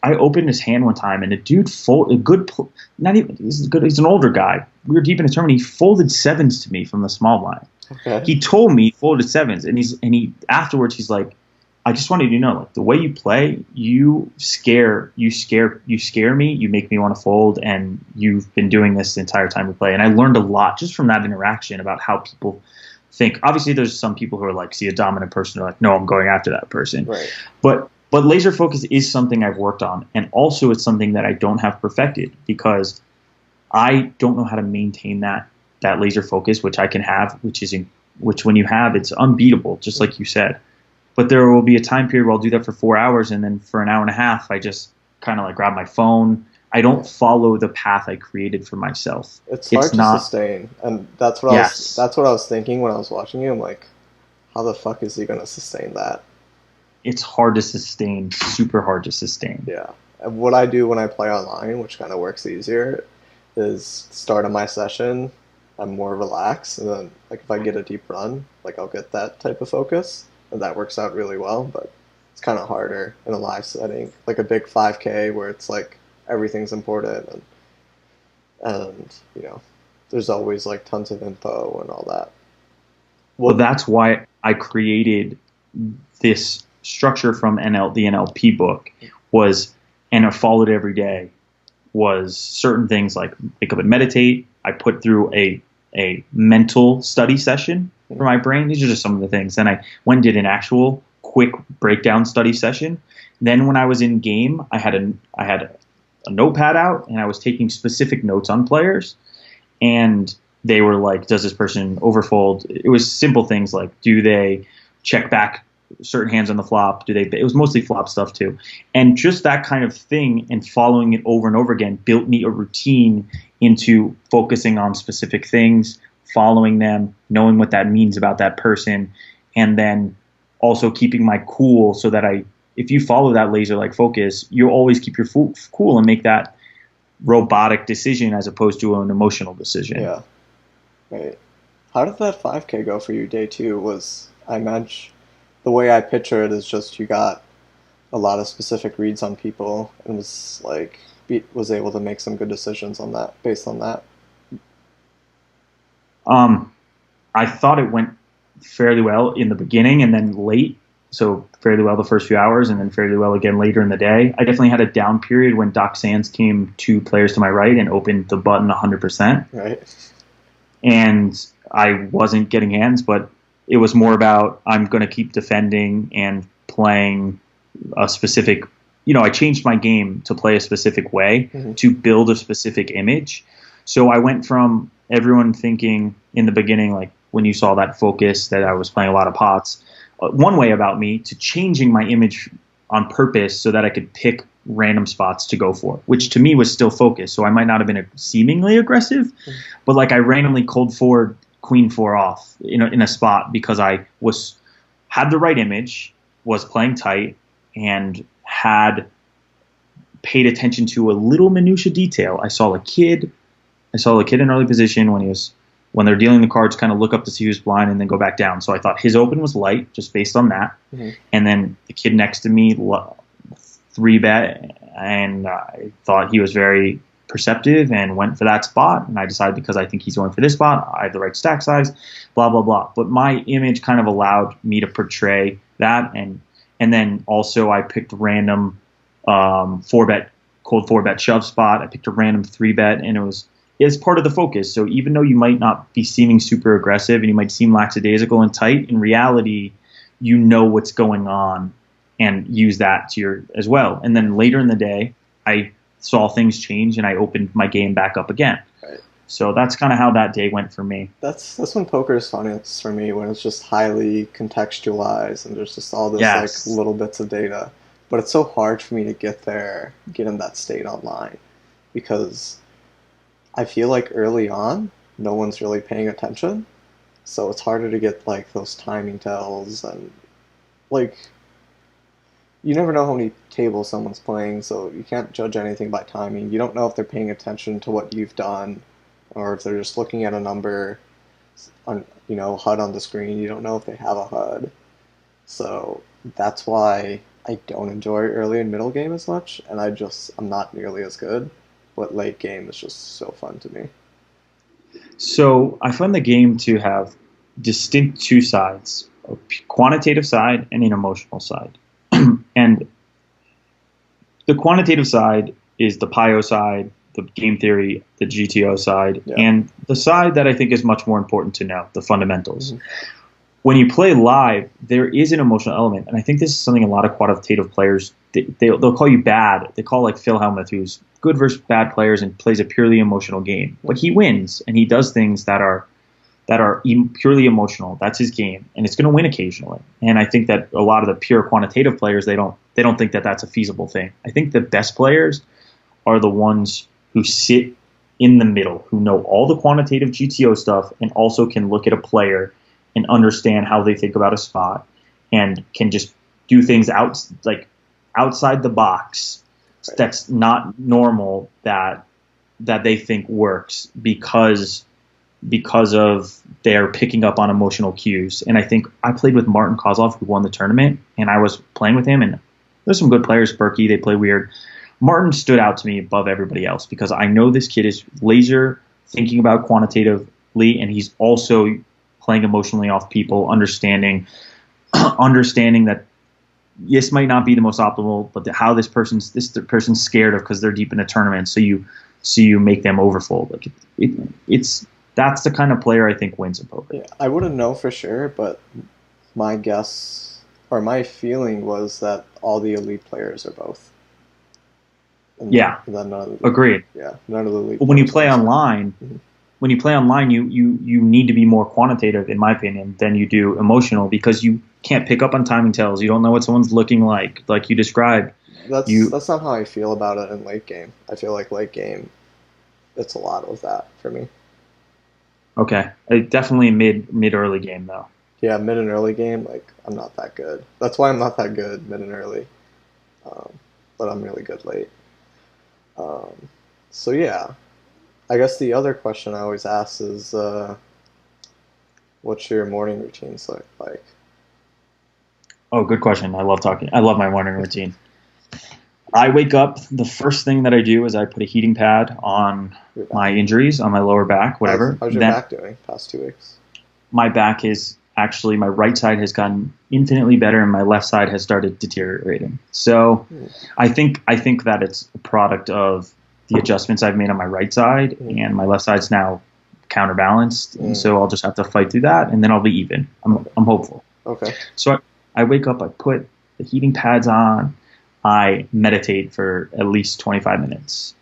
I opened his hand one time, and a dude he's an older guy. We were deep in a tournament. He folded sevens to me from the small blind. Okay. He told me he folded sevens, and he afterwards he's like, I just wanted you to know, like, the way you play, you scare me. You make me want to fold, and you've been doing this the entire time we play. And I learned a lot just from that interaction about how people think. Obviously, there's some people who are like, see a dominant person, they're like, no, I'm going after that person. Right. But laser focus is something I've worked on, and also it's something that I don't have perfected, because I don't know how to maintain that laser focus, which I can have, which when you have, it's unbeatable, just like you said. But there will be a time period where I'll do that for 4 hours, and then for an hour and a half, I just kind of like grab my phone. I don't follow the path I created for myself. It's hard to sustain, and that's what I was thinking when I was watching you. I'm like, how the fuck is he going to sustain that? It's hard to sustain, super hard to sustain. Yeah. And what I do when I play online, which kind of works easier, is start of my session, I'm more relaxed, and then like if I get a deep run, like I'll get that type of focus, and that works out really well. But it's kind of harder in a live setting, like a big 5K where it's like everything's important, and there's always like tons of info and all that. Well, that's why I created this structure from the NLP book and I followed it every day, was certain things like wake up and meditate. I put through a mental study session for my brain. These are just some of the things. Then I went and did an actual quick breakdown study session. Then when I was in game, I had a notepad out, and I was taking specific notes on players, and they were like, does this person overfold? It was simple things like, do they check back certain hands on the flop? It was mostly flop stuff too. And just that kind of thing and following it over and over again built me a routine into focusing on specific things, following them, knowing what that means about that person, and then also keeping my cool so that if you follow that laser-like focus, you'll always keep your cool and make that robotic decision as opposed to an emotional decision. Yeah. Right. How did that 5K go for you day two? I imagine the way I picture it is just you got a lot of specific reads on people, and it was like was able to make some good decisions on that based on that? I thought it went fairly well in the beginning and then late. So fairly well the first few hours and then fairly well again later in the day. I definitely had a down period when Doc Sands came 2 players to my right and opened the button 100%. Right. And I wasn't getting hands, but it was more about I'm going to keep defending and playing a specific, I changed my game to play a specific way to build a specific image. So I went from everyone thinking in the beginning, like when you saw that focus that I was playing a lot of pots, one way about me to changing my image on purpose so that I could pick random spots to go for, which to me was still focused. So I might not have been seemingly aggressive, but like I randomly cold forward queen 4 off in a spot because I had the right image, was playing tight, and had paid attention to a little minutia detail. I saw a kid in early position when they're dealing the cards, kind of look up to see who's blind and then go back down. So I thought his open was light just based on that. And then the kid next to me 3-bet, and I thought he was very perceptive and went for that spot. And I decided because I think he's going for this spot, I have the right stack size, blah, blah, blah. But my image kind of allowed me to portray that. And then also I picked random 4-bet, cold 4-bet shove spot. I picked a random 3-bet, and it's part of the focus. So even though you might not be seeming super aggressive and you might seem lackadaisical and tight, in reality, you know what's going on and use that as well. And then later in the day, I saw things change and I opened my game back up again. Right. So that's kind of how that day went for me. That's when poker is funnest for me, when it's just highly contextualized and there's just all this like little bits of data. But it's so hard for me to get in that state online, because I feel like early on, no one's really paying attention. So it's harder to get like those timing tells, and like you never know how many tables someone's playing, so you can't judge anything by timing. You don't know if they're paying attention to what you've done or if they're just looking at a number on, HUD on the screen. You don't know if they have a HUD. So that's why I don't enjoy early and middle game as much, and I'm not nearly as good. But late game is just so fun to me. So I find the game to have distinct two sides, a quantitative side and an emotional side. And the quantitative side is the PIO side, the game theory, the GTO side, and the side that I think is much more important to know, the fundamentals. When you play live, there is an emotional element, and I think this is something a lot of quantitative players, they'll call you bad. They call like Phil Hellmuth, who's good versus bad players and plays a purely emotional game. But he wins, and he does things that are purely emotional. That's his game, and it's going to win occasionally. And I think that a lot of the pure quantitative players, they don't think that that's a feasible thing. I think the best players are the ones who sit in the middle, who know all the quantitative GTO stuff and also can look at a player and understand how they think about a spot and can just do things outside the box that's not normal that they think works because of they're picking up on emotional cues. And I think I played with Martin Kozlov, who won the tournament, and I was playing with him, and there's some good players, Berkey, they play weird. Martin stood out to me above everybody else because I know this kid is laser thinking about quantitatively, and he's also playing emotionally off people, understanding that this might not be the most optimal, but how this person's scared of because they're deep in a tournament. So you make them overfold. Like that's the kind of player I think wins in poker. Yeah, I wouldn't know for sure, but my guess or my feeling was that all the elite players are both. And agreed. Yeah, none of the elite. But when you play online. When you play online, you need to be more quantitative, in my opinion, than you do emotional, because you can't pick up on timing tells. You don't know what someone's looking like you described. That's not how I feel about it in late game. I feel like late game, it's a lot of that for me. Okay, definitely mid early game though. Yeah, mid and early game, like I'm not that good. That's why I'm not that good mid and early, but I'm really good late. So yeah. I guess the other question I always ask is, what's your morning routines like? Oh, good question. I love my morning routine. I wake up. The first thing that I do is I put a heating pad on Your back. my injuries, on my lower back, whatever. How's your Then back doing past 2 weeks? my back is actually, my right side has gotten infinitely better, and my left side has started deteriorating. So Mm. I think that it's a product of the adjustments I've made on my right side, and my left side's now counterbalanced, and so I'll just have to fight through that, and then I'll be even. I'm hopeful. Okay. So I wake up, I put the heating pads on, I meditate for at least 25 minutes.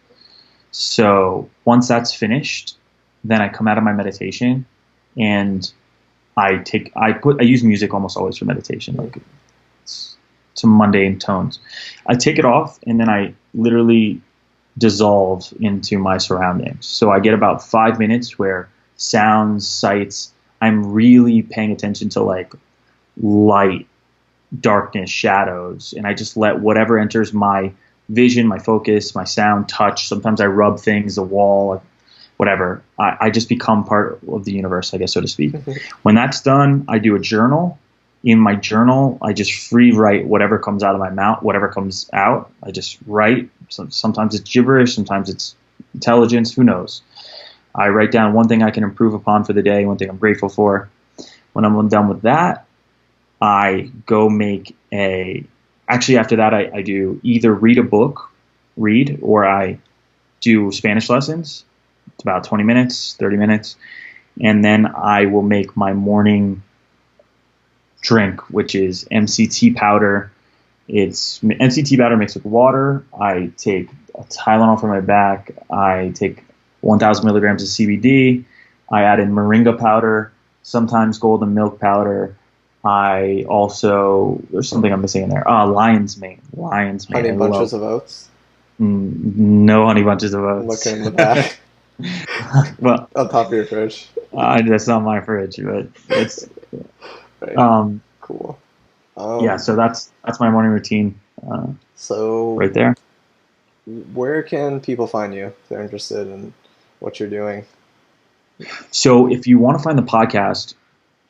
So once that's finished, then I come out of my meditation and I use music almost always for meditation, like some mundane tones. I take it off and then I literally dissolve into my surroundings. So I get about 5 minutes where sounds, sights, I'm really paying attention to like light, darkness, shadows, and I just let whatever enters my vision, my focus, my sound, touch. Sometimes I rub things, the wall, whatever. I just become part of the universe, I guess, so to speak. When that's done, I do a journal. In my journal, I just free write whatever comes out of my mouth, whatever comes out. I just write. Sometimes it's gibberish, sometimes it's intelligence, who knows. I write down one thing I can improve upon for the day, one thing I'm grateful for. When I'm done with that, I go actually after that I do either read a book, or I do Spanish lessons. It's about 20 minutes, 30 minutes. And then I will make my morning drink, which is MCT powder. It's MCT powder mixed with water. I take a Tylenol for my back. I take 1,000 milligrams of CBD. I add in moringa powder, sometimes golden milk powder. I also, there's something I'm missing in there. Lion's mane. Honey bunches of oats? No honey bunches of oats. Looking in the back. Well, on top of your fridge. That's not my fridge, but it's right. Cool. Yeah, so that's my morning routine. So right there. Where can people find you if they're interested in what you're doing? So if you want to find the podcast,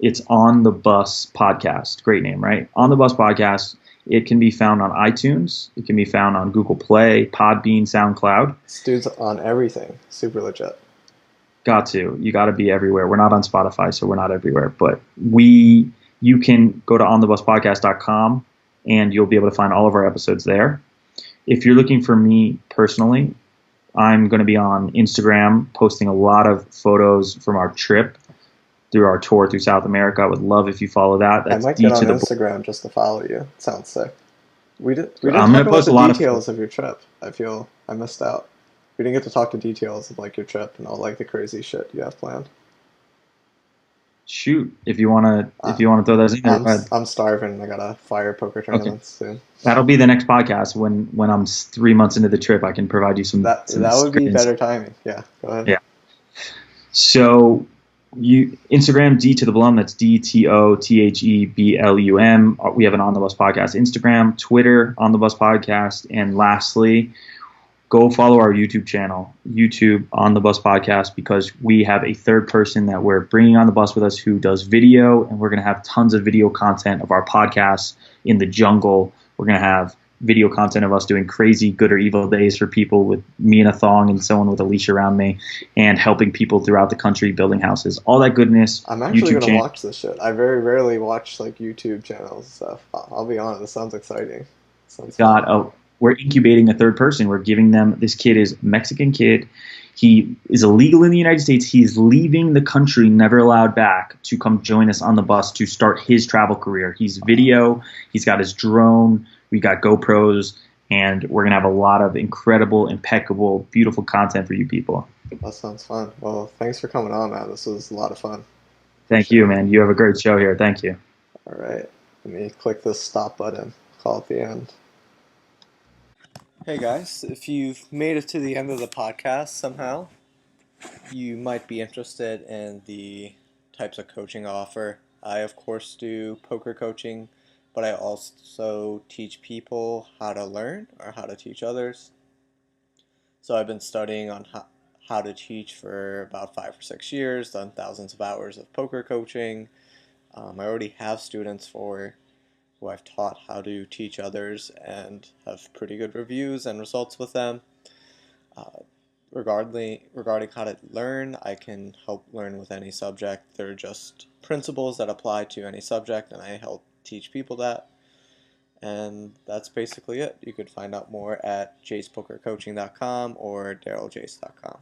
it's On the Bus Podcast. Great name, right? On the Bus Podcast. It can be found on iTunes. It can be found on Google Play, Podbean, SoundCloud. This dude's on everything. Super legit. You got to be everywhere. We're not on Spotify, so we're not everywhere. But you can go to onthebuspodcast.com and you'll be able to find all of our episodes there. If you're looking for me personally, I'm going to be on Instagram posting a lot of photos from our trip through our tour through South America. I would love if you follow that. That's I might get on Instagram just to follow you. It sounds sick. We didn't talk about the details of your trip. I feel I missed out. We didn't get to talk to details of like your trip and all like the crazy shit you have planned. Shoot, if you wanna throw those in there. I'm starving. I got a fire poker tournament soon. That'll be the next podcast. When I'm 3 months into the trip, I can provide you some. That would be better timing. Yeah, go ahead. Yeah. So Instagram D to the Blum. That's DTOTHEBLUM. We have an On the Bus Podcast Instagram, Twitter On the Bus Podcast, and lastly, go follow our YouTube channel, YouTube On the Bus Podcast, because we have a third person that we're bringing on the bus with us who does video, and we're going to have tons of video content of our podcasts in the jungle. We're going to have video content of us doing crazy good or evil days for people with me in a thong and someone with a leash around me, and helping people throughout the country building houses. All that goodness. I'm actually going to watch this shit. I very rarely watch like YouTube channels and stuff. I'll be honest. This sounds exciting. We're incubating a third person. We're giving them, this kid is a Mexican kid. He is illegal in the United States. He's leaving the country, never allowed back, to come join us on the bus to start his travel career. He's video. He's got his drone. We got GoPros, and we're going to have a lot of incredible, impeccable, beautiful content for you people. That sounds fun. Well, thanks for coming on, man. This was a lot of fun. Thank you, man. You have a great show here. Thank you. All right. Let me click this stop button. Call it the end. Hey guys, if you've made it to the end of the podcast somehow, you might be interested in the types of coaching I offer. I, of course, do poker coaching, but I also teach people how to learn or how to teach others. So I've been studying on how to teach for about 5 or 6 years, done thousands of hours of poker coaching. I already have students for who I've taught how to teach others and have pretty good reviews and results with them. Uh, regarding how to learn, I can help learn with any subject. They're just principles that apply to any subject, and I help teach people that. And that's basically it. You could find out more at jacepokercoaching.com or daryljace.com.